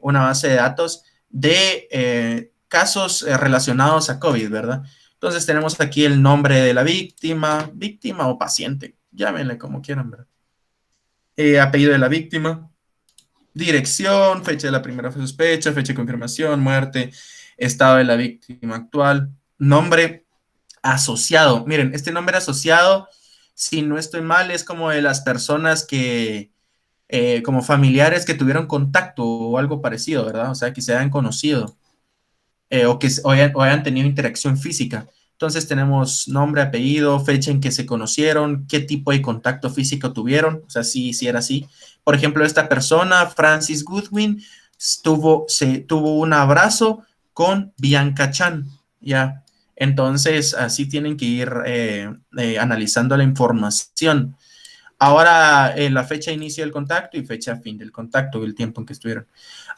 casos relacionados a COVID, ¿verdad? Entonces, tenemos aquí el nombre de la víctima o paciente, llámenle como quieran, ¿verdad? Apellido de la víctima, dirección, fecha de la primera sospecha, fecha de confirmación, muerte, estado de la víctima actual, nombre asociado. Miren, este nombre asociado, si no estoy mal, es como de las personas como familiares que tuvieron contacto o algo parecido, ¿verdad? O sea, que se hayan conocido o hayan tenido interacción física. Entonces tenemos nombre, apellido, fecha en que se conocieron, qué tipo de contacto físico tuvieron, o sea, sí era así. Por ejemplo, esta persona, Francis Goodwin, tuvo un abrazo con Bianca Chan, ¿ya? Entonces, así tienen que ir analizando la información. Ahora, la fecha de inicio del contacto y fecha fin del contacto, el tiempo en que estuvieron.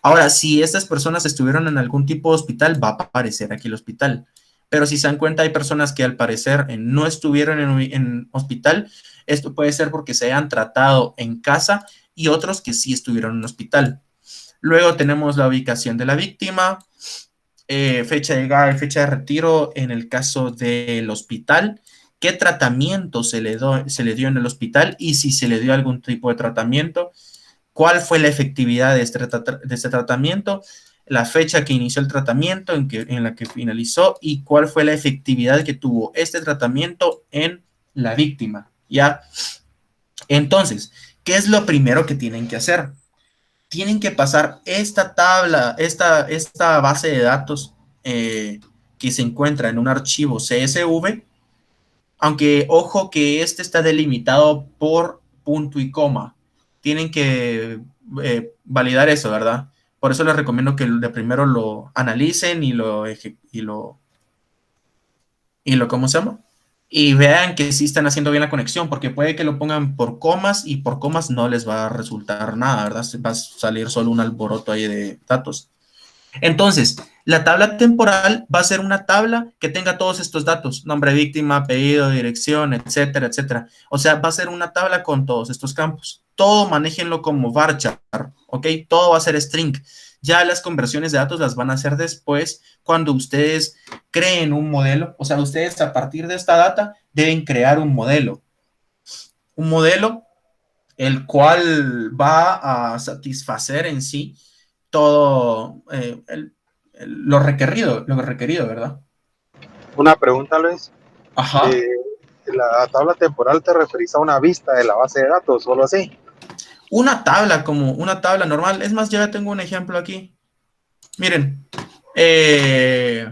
Ahora, si estas personas estuvieron en algún tipo de hospital, va a aparecer aquí el hospital. Pero si se dan cuenta, hay personas que al parecer no estuvieron en hospital. Esto puede ser porque se hayan tratado en casa y otros que sí estuvieron en hospital. Luego tenemos la ubicación de la víctima, fecha de llegada y fecha de retiro en el caso del hospital, qué tratamiento se le dio en el hospital y si se le dio algún tipo de tratamiento, cuál fue la efectividad de este tratamiento, la fecha que inició el tratamiento, en la que finalizó y cuál fue la efectividad que tuvo este tratamiento en la víctima. ¿Ya? Entonces, ¿qué es lo primero que tienen que hacer? Tienen que pasar esta tabla, esta base de datos que se encuentra en un archivo CSV, aunque ojo que este está delimitado por punto y coma. Tienen que validar eso, ¿verdad? Por eso les recomiendo que de primero lo analicen ¿cómo se llama? Y vean que sí están haciendo bien la conexión, porque puede que lo pongan por comas y por comas no les va a resultar nada, ¿verdad? Va a salir solo un alboroto ahí de datos. Entonces, la tabla temporal va a ser una tabla que tenga todos estos datos, nombre, víctima, apellido, dirección, etcétera, etcétera. O sea, va a ser una tabla con todos estos campos. Todo manéjenlo como varchar, ¿ok? Todo va a ser string. Ya las conversiones de datos las van a hacer después cuando ustedes creen un modelo. O sea, ustedes a partir de esta data deben crear un modelo. Un modelo el cual va a satisfacer en sí todo lo requerido, ¿verdad? Una pregunta, Luis. Ajá. Eh, ¿La tabla temporal te referís a una vista de la base de datos, solo así? Una tabla como una tabla normal. Es más, ya tengo un ejemplo aquí. Miren. Eh,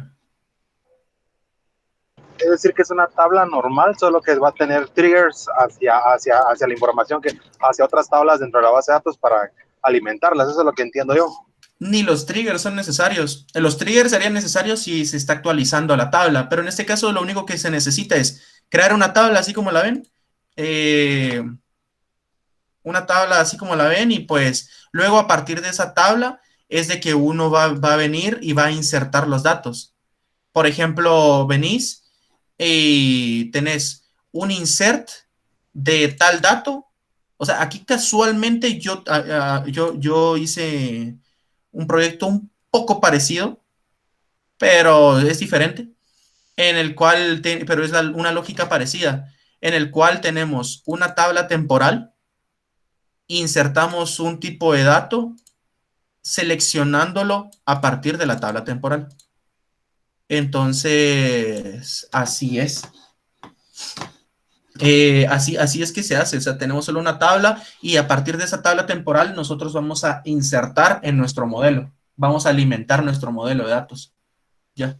Es decir, que es una tabla normal, solo que va a tener triggers hacia la información, hacia otras tablas dentro de la base de datos para alimentarlas. Eso es lo que entiendo yo. ni los triggers son necesarios. Los triggers serían necesarios si se está actualizando la tabla, pero en este caso lo único que se necesita es crear una tabla así como la ven. Eh, una tabla así como la ven y pues luego a partir de esa tabla es de que uno va a venir y va a insertar los datos. Por ejemplo, venís y tenés un insert de tal dato. O sea, aquí casualmente yo hice un proyecto un poco parecido, pero es diferente, pero es una lógica parecida, en el cual tenemos una tabla temporal, insertamos un tipo de dato, seleccionándolo a partir de la tabla temporal. Entonces, así es. Así es que se hace, o sea, tenemos solo una tabla y a partir de esa tabla temporal nosotros vamos a insertar en nuestro modelo, vamos a alimentar nuestro modelo de datos. Ya.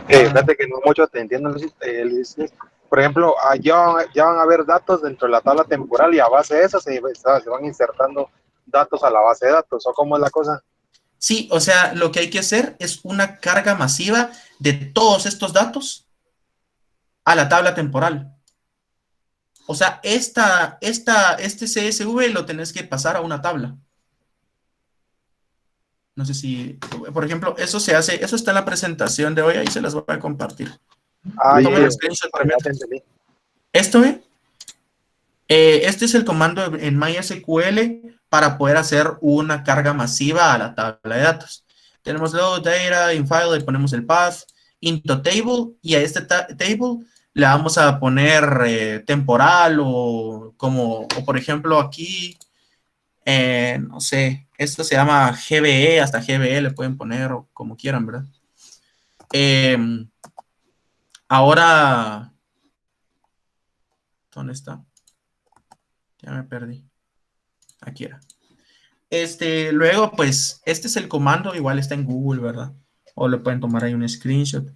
Fíjate que no mucho te entiendo, Luis. Por ejemplo, ya van a haber datos dentro de la tabla temporal y a base de eso se van insertando datos a la base de datos. ¿O cómo es la cosa? Sí, o sea, lo que hay que hacer es una carga masiva de todos estos datos a la tabla temporal. O sea, este CSV lo tenés que pasar a una tabla. No sé si, por ejemplo, eso se hace, eso está en la presentación de hoy, ahí se las voy a compartir. Tomen el screenshot primero. Esto este es el comando en MySQL para poder hacer una carga masiva a la tabla de datos. Tenemos load data, in file, le ponemos el path, into table, y a este table le vamos a poner temporal o por ejemplo aquí, no sé, esto se llama GBE, hasta GBE le pueden poner o como quieran, ¿verdad? Ahora, ¿dónde está? Ya me perdí. Aquí era. Luego, pues, este es el comando, igual está en Google, ¿verdad? O le pueden tomar ahí un screenshot.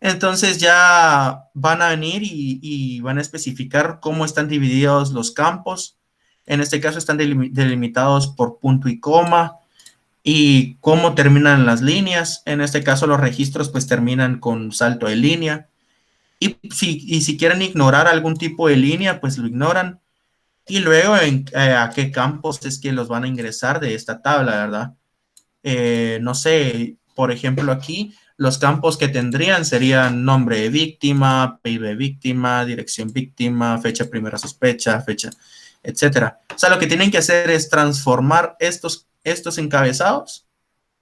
Entonces ya van a venir y van a especificar cómo están divididos los campos. En este caso están delimitados por punto y coma y cómo terminan las líneas. En este caso los registros pues terminan con salto de línea. Y si quieren ignorar algún tipo de línea, pues lo ignoran. Y luego a qué campos es que los van a ingresar de esta tabla, ¿verdad? No sé, por ejemplo, aquí los campos que tendrían serían nombre de víctima, apellido de víctima, dirección víctima, fecha de primera sospecha, fecha, etcétera. O sea, lo que tienen que hacer es transformar estos encabezados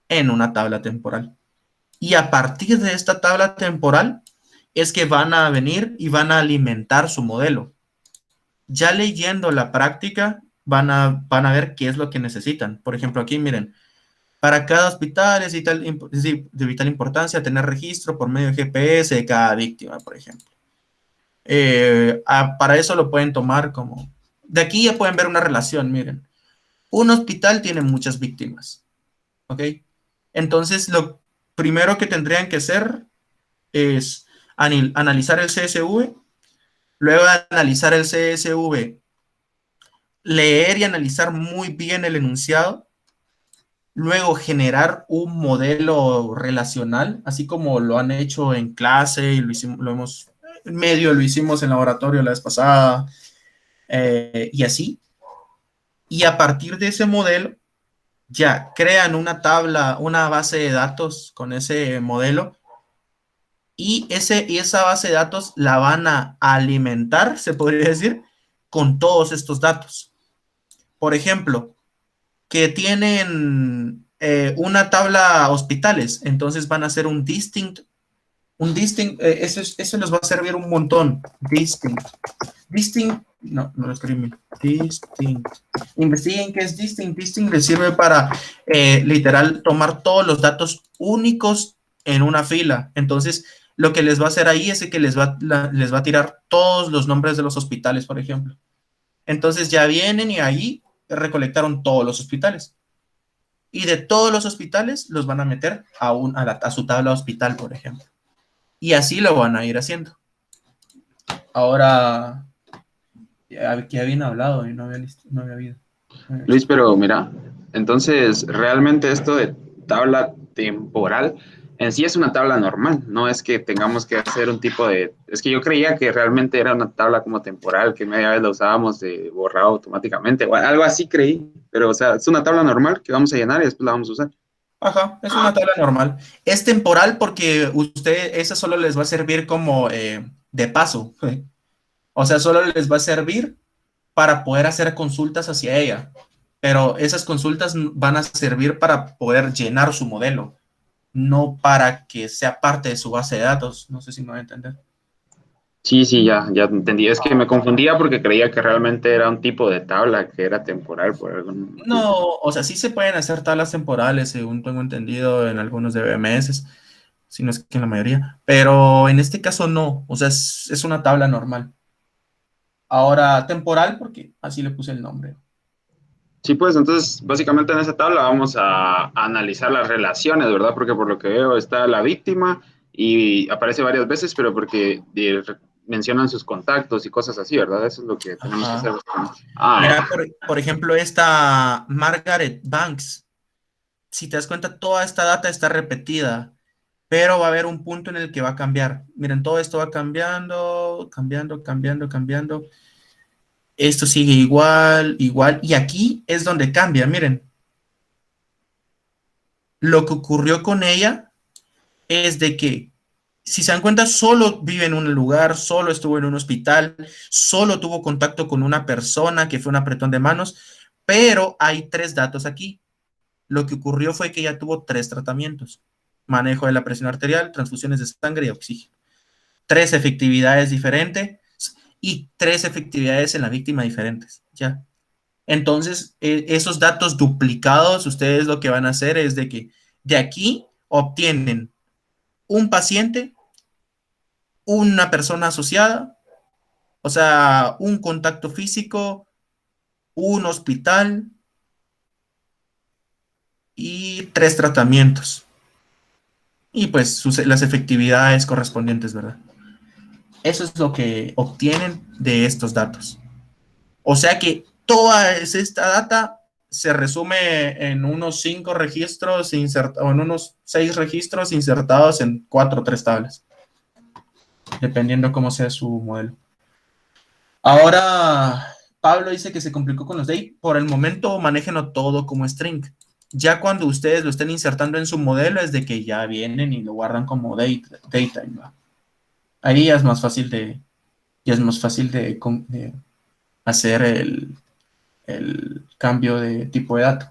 en una tabla temporal. Y a partir de esta tabla temporal es que van a venir y van a alimentar su modelo. Ya leyendo la práctica, van a ver qué es lo que necesitan. Por ejemplo, aquí miren, para cada hospital es de vital importancia tener registro por medio de GPS de cada víctima, por ejemplo. Para eso lo pueden tomar como... De aquí ya pueden ver una relación, miren. Un hospital tiene muchas víctimas, ¿ok? Entonces, lo primero que tendrían que hacer es analizar el CSV, luego de analizar el CSV, leer y analizar muy bien el enunciado, luego generar un modelo relacional, así como lo han hecho en clase y lo hicimos en laboratorio la vez pasada, y así. Y a partir de ese modelo, ya crean una tabla, una base de datos con ese modelo, y esa base de datos la van a alimentar, se podría decir, con todos estos datos. Por ejemplo, que tienen una tabla hospitales, entonces van a hacer un distinct, eso les va a servir un montón. No lo escribí. Distinct. Investiguen qué es distinct. Distinct les sirve para literal tomar todos los datos únicos en una fila. Entonces, lo que les va a hacer ahí es que les va a tirar todos los nombres de los hospitales, por ejemplo. Entonces ya vienen y ahí recolectaron todos los hospitales. Y de todos los hospitales los van a meter a su tabla hospital, por ejemplo. Y así lo van a ir haciendo. Ahora, que habían hablado y no había habido. Luis, pero mira, entonces realmente esto de tabla temporal en sí es una tabla normal, no es que tengamos que hacer un tipo de... Es que yo creía que realmente era una tabla como temporal, que media vez la usábamos de borrado automáticamente, o algo así creí, pero o sea, es una tabla normal que vamos a llenar y después la vamos a usar. Ajá, es una tabla normal. Es temporal porque esa solo les va a servir como de paso. O sea, solo les va a servir para poder hacer consultas hacia ella. Pero esas consultas van a servir para poder llenar su modelo, no para que sea parte de su base de datos. No sé si me voy a entender. Sí, sí, ya entendí. Es que me confundía porque creía que realmente era un tipo de tabla que era temporal por algún motivo. No, o sea, sí se pueden hacer tablas temporales, según tengo entendido, en algunos DBMS, si no es que en la mayoría, pero en este caso no, o sea, es una tabla normal. Ahora, temporal, porque así le puse el nombre. Sí, pues entonces básicamente en esa tabla vamos a analizar las relaciones, ¿verdad? Porque por lo que veo está la víctima y aparece varias veces, pero porque mencionan sus contactos y cosas así, ¿verdad? Eso es lo que tenemos que hacer. Mira, por ejemplo, esta Margaret Banks, si te das cuenta, toda esta data está repetida, pero va a haber un punto en el que va a cambiar. Miren, todo esto va cambiando, cambiando, cambiando, cambiando. Esto sigue igual, igual, y aquí es donde cambia, miren. Lo que ocurrió con ella es de que, si se dan cuenta, solo vive en un lugar, solo estuvo en un hospital, solo tuvo contacto con una persona que fue un apretón de manos, pero hay 3 datos aquí. Lo que ocurrió fue que ella tuvo 3 tratamientos: manejo de la presión arterial, transfusiones de sangre y oxígeno. 3 efectividades diferentes y 3 efectividades en la víctima diferentes, ¿ya? Entonces, esos datos duplicados, ustedes lo que van a hacer es de que de aquí obtienen un paciente, una persona asociada, o sea, un contacto físico, un hospital, y 3 tratamientos. Y pues las efectividades correspondientes, ¿verdad? Eso es lo que obtienen de estos datos. O sea que toda esta data se resume en unos 5 registros o en unos 6 registros insertados en 4 o 3 tablas, dependiendo cómo sea su modelo. Ahora, Pablo dice que se complicó con los date. Por el momento, manéjenlo todo como string. Ya cuando ustedes lo estén insertando en su modelo, es de que ya vienen y lo guardan como datetime, ¿va? Ahí ya es más fácil de hacer el cambio de tipo de dato.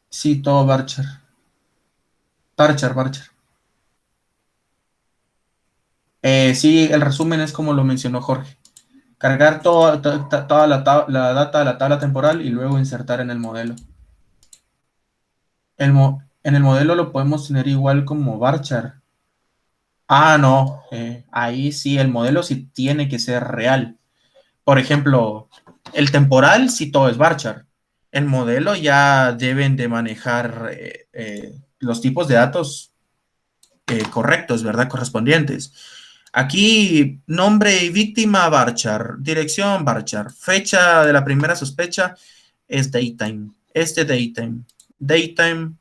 Sí, todo varchar. Varchar. Sí, el resumen es como lo mencionó Jorge. Cargar toda la data de la tabla temporal y luego insertar en el modelo. En el modelo lo podemos tener igual como varchar. Ah, no. Ahí sí, el modelo sí tiene que ser real. Por ejemplo, el temporal sí todo es varchar. El modelo ya deben de manejar los tipos de datos correctos, ¿verdad? Correspondientes. Aquí, nombre y víctima, varchar. Dirección, varchar. Fecha de la primera sospecha es datetime. Datetime.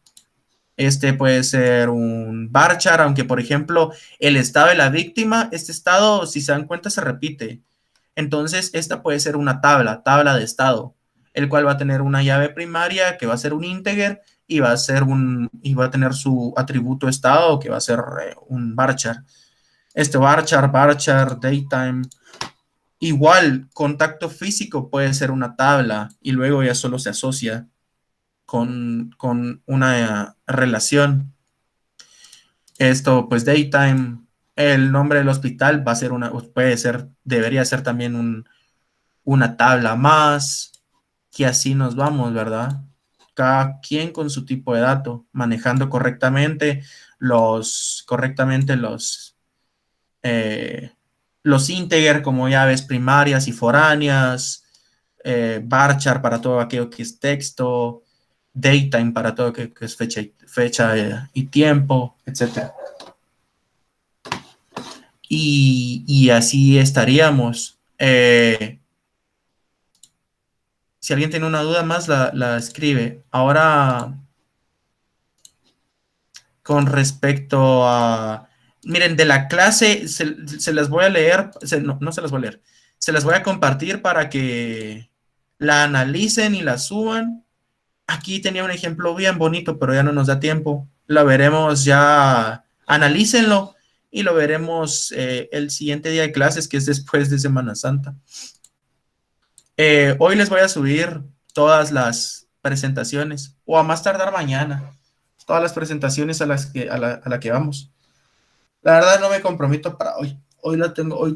Este puede ser un varchar, aunque por ejemplo el estado de la víctima, este estado, si se dan cuenta, se repite. Entonces, esta puede ser una tabla de estado, el cual va a tener una llave primaria que va a ser un integer y va a tener su atributo estado que va a ser un varchar. Este varchar, datetime. Igual, contacto físico puede ser una tabla y luego ya solo se asocia con una relación. Esto, pues, datetime. El nombre del hospital va a ser debería ser también una tabla más, que así nos vamos, ¿verdad? Cada quien con su tipo de dato, manejando correctamente los integer como llaves primarias y foráneas, varchar para todo aquello que es texto, datetime para todo aquello que es fecha y tiempo, etc. Y así estaríamos. Si alguien tiene una duda más, la escribe. Ahora, con respecto a... Miren, de la clase se las voy a leer, no se las voy a leer, se las voy a compartir para que la analicen y la suban. Aquí tenía un ejemplo bien bonito, pero ya no nos da tiempo. Lo veremos ya, analícenlo y lo veremos el siguiente día de clases, que es después de Semana Santa. Hoy les voy a subir todas las presentaciones, o a más tardar mañana, todas las presentaciones a la que vamos. La verdad no me comprometo para hoy. Hoy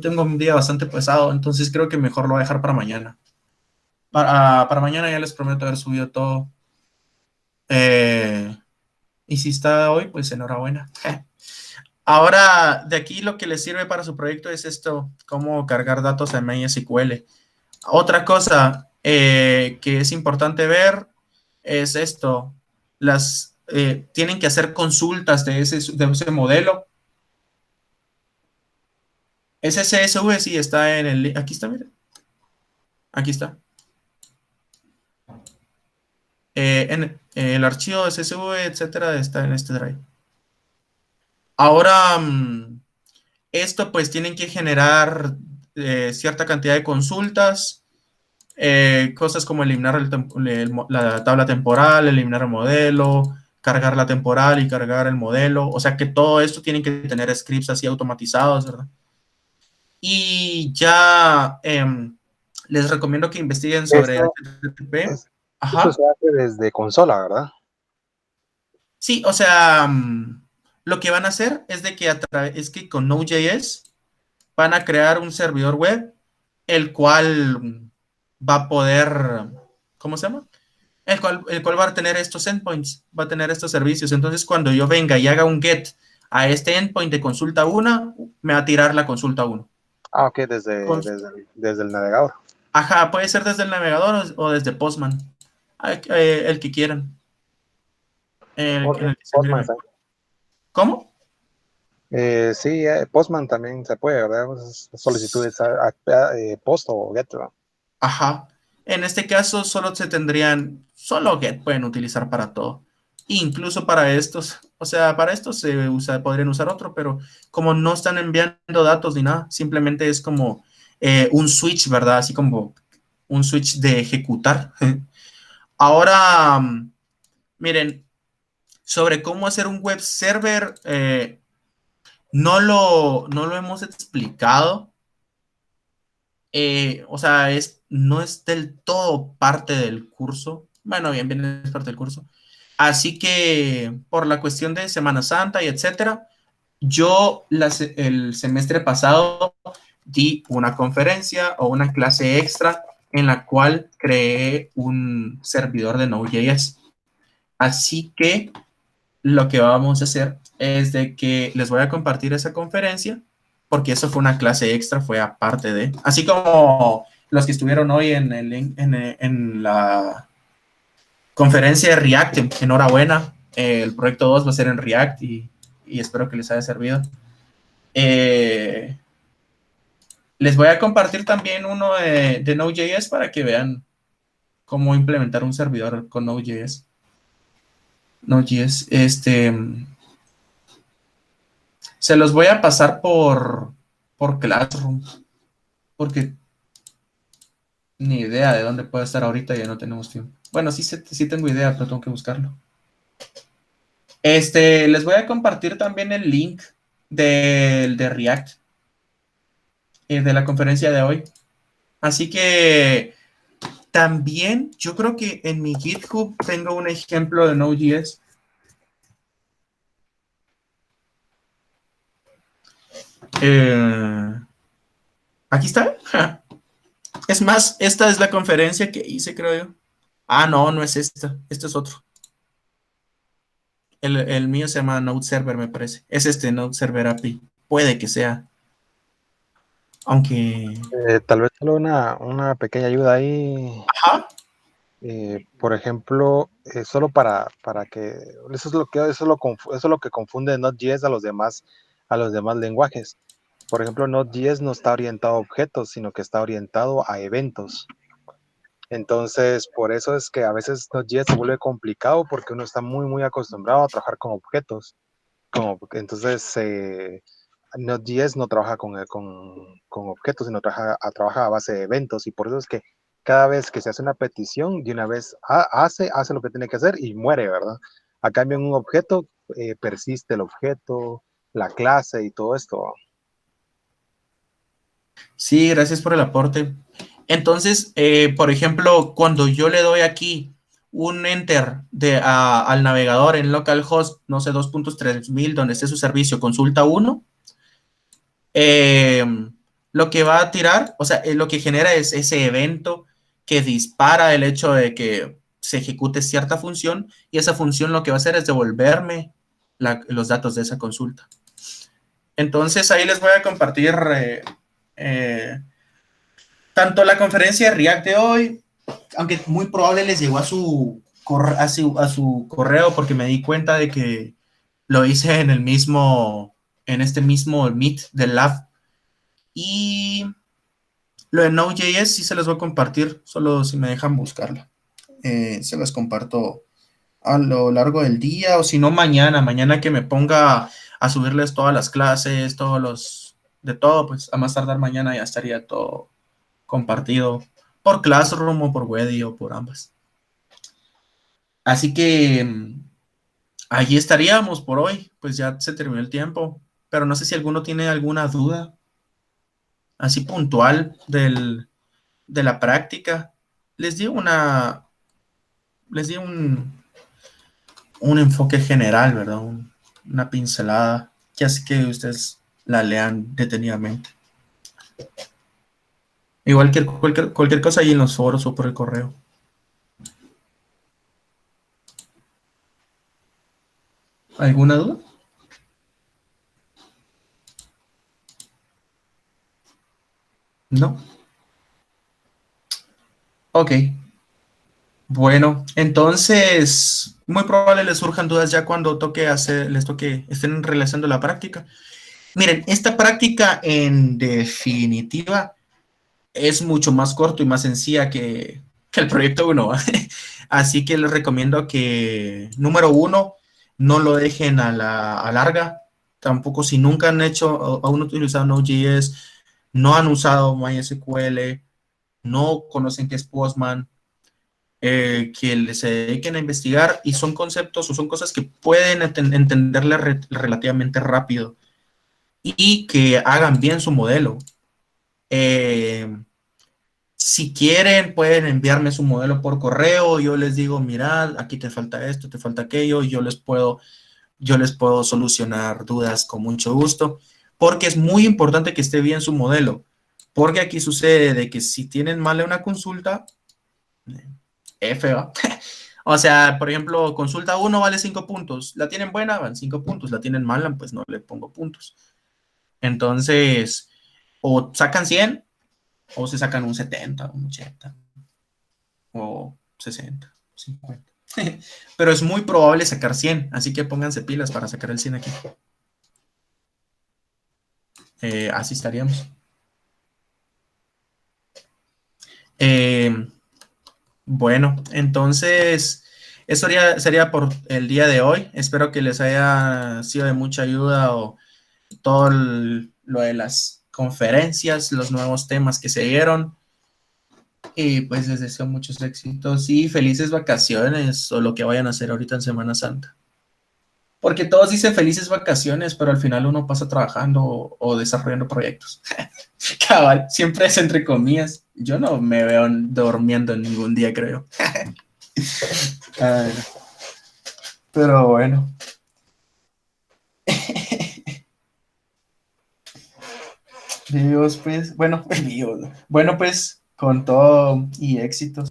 tengo un día bastante pesado, entonces creo que mejor lo voy a dejar para mañana. Para mañana ya les prometo haber subido todo. Y si está hoy, pues enhorabuena. Ahora, de aquí lo que les sirve para su proyecto es esto, cómo cargar datos en MySQL. Otra cosa que es importante ver es esto. Tienen que hacer consultas de ese modelo. Ese CSV sí está en el... Aquí está, miren. Aquí está. En el archivo de CSV, etcétera, está en este drive. Ahora, esto pues tienen que generar cierta cantidad de consultas, cosas como eliminar la tabla temporal, eliminar el modelo, cargar la temporal y cargar el modelo. O sea que todo esto tienen que tener scripts así automatizados, ¿verdad? Y ya les recomiendo que investiguen sobre HTTP. Esto se hace desde consola, ¿verdad? Sí, o sea, lo que van a hacer es de que con Node.js van a crear un servidor web, el cual va a poder, ¿cómo se llama? El cual va a tener estos endpoints, va a tener estos servicios. Entonces, cuando yo venga y haga un get a este endpoint de consulta 1, me va a tirar la consulta 1. Ah, ok, desde el navegador. Ajá, puede ser desde el navegador o desde Postman. El que quieran. Ok, En el que se mire Postman, mejor. ¿Cómo? sí, Postman también se puede, ¿verdad? Solicitudes post o get, ¿verdad? Ajá. En este caso solo Get pueden utilizar para todo. Incluso para estos, o sea, para estos podrían usar otro, pero como no están enviando datos ni nada, simplemente es como un switch, ¿verdad? Así como un switch de ejecutar. Ahora, miren, sobre cómo hacer un web server, no lo hemos explicado. O sea, no es del todo parte del curso. Bueno, bien, es parte del curso. Así que por la cuestión de Semana Santa y etcétera, el semestre pasado di una conferencia o una clase extra en la cual creé un servidor de Node.js. Así que lo que vamos a hacer es de que les voy a compartir esa conferencia, porque eso fue una clase extra, fue aparte de, así como los que estuvieron hoy en la conferencia de React, enhorabuena, el proyecto 2 va a ser en React y espero que les haya servido. Les voy a compartir también uno de Node.js para que vean cómo implementar un servidor con Node.js. Node.js, se los voy a pasar por Classroom, porque ni idea de dónde puede estar ahorita, ya no tenemos tiempo. Bueno, sí tengo idea, pero tengo que buscarlo. Les voy a compartir también el link de React, de la conferencia de hoy. Así que también yo creo que en mi GitHub tengo un ejemplo de Node.js. Aquí está. Es más, esta es la conferencia que hice, creo yo. Ah, no, no es esta. Este es otro. El mío se llama Node Server, me parece. Es Node Server API. Puede que sea. Aunque. Tal vez solo una pequeña ayuda ahí. Ajá. Por ejemplo, solo para que eso es lo que confunde Node.js a los demás lenguajes. Por ejemplo, Node.js no está orientado a objetos, sino que está orientado a eventos. Entonces, por eso es que a veces Node.js se vuelve complicado porque uno está muy acostumbrado a trabajar con objetos. Entonces, Node.js no trabaja con objetos, sino trabaja a base de eventos. Y por eso es que cada vez que se hace una petición, de una vez hace lo que tiene que hacer y muere, ¿verdad? A cambio, en un objeto persiste el objeto, la clase y todo esto. Sí, gracias por el aporte. Entonces, por ejemplo, cuando yo le doy aquí un enter al navegador en localhost, no sé, 2.3000, donde esté su servicio, consulta 1, lo que va a tirar, o sea, lo que genera es ese evento que dispara el hecho de que se ejecute cierta función y esa función lo que va a hacer es devolverme los datos de esa consulta. Entonces ahí les voy a compartir tanto la conferencia de React de hoy, aunque muy probable les llegó a su correo porque me di cuenta de que lo hice en este mismo Meet del Lab. Y lo de Node.js sí se los voy a compartir, solo si me dejan buscarla. Se las comparto a lo largo del día o si no mañana que me ponga a subirles todas las clases, de todo, pues a más tardar mañana ya estaría todo compartido por Classroom o por Wedi o por ambas. Así que allí estaríamos por hoy, pues ya se terminó el tiempo, pero no sé si alguno tiene alguna duda así puntual de la práctica. Les di un enfoque general, ¿verdad? Una pincelada que hace que ustedes la lean detenidamente. Igual que cualquier cosa ahí en los foros o por el correo. ¿Alguna duda? No. Ok. Bueno, entonces, muy probable les surjan dudas ya cuando estén realizando la práctica. Miren, esta práctica en definitiva es mucho más corto y más sencilla que el proyecto uno. Así que les recomiendo que, número uno, no lo dejen a larga. Tampoco si nunca han hecho o aún no utilizado Node.js, no han usado MySQL, no conocen qué es Postman, que se dediquen a investigar y son conceptos o son cosas que pueden entenderle relativamente rápido y que hagan bien su modelo. Eh, si quieren, pueden enviarme su modelo por correo. Yo les digo, mirad, aquí te falta esto, te falta aquello. Y yo les puedo solucionar dudas con mucho gusto. Porque es muy importante que esté bien su modelo. Porque aquí sucede de que si tienen mal una consulta, F, ¿va? O sea, por ejemplo, consulta 1 vale 5 puntos. La tienen buena, van 5 puntos. La tienen mala, pues no le pongo puntos. Entonces, o sacan 100 o se sacan un 70, un 80 o 60, 50. Pero es muy probable sacar 100, así que pónganse pilas para sacar el 100 aquí. Así estaríamos. Bueno, entonces, eso sería por el día de hoy. Espero que les haya sido de mucha ayuda o todo lo de las conferencias, los nuevos temas que se dieron. Y pues les deseo muchos éxitos y felices vacaciones o lo que vayan a hacer ahorita en Semana Santa. Porque todos dicen felices vacaciones, pero al final uno pasa trabajando o desarrollando proyectos. Cabal, siempre es entre comillas. Yo no me veo durmiendo en ningún día, creo. Ay, pero bueno. Dios, pues, bueno, Dios. Bueno, pues, con todo y éxitos.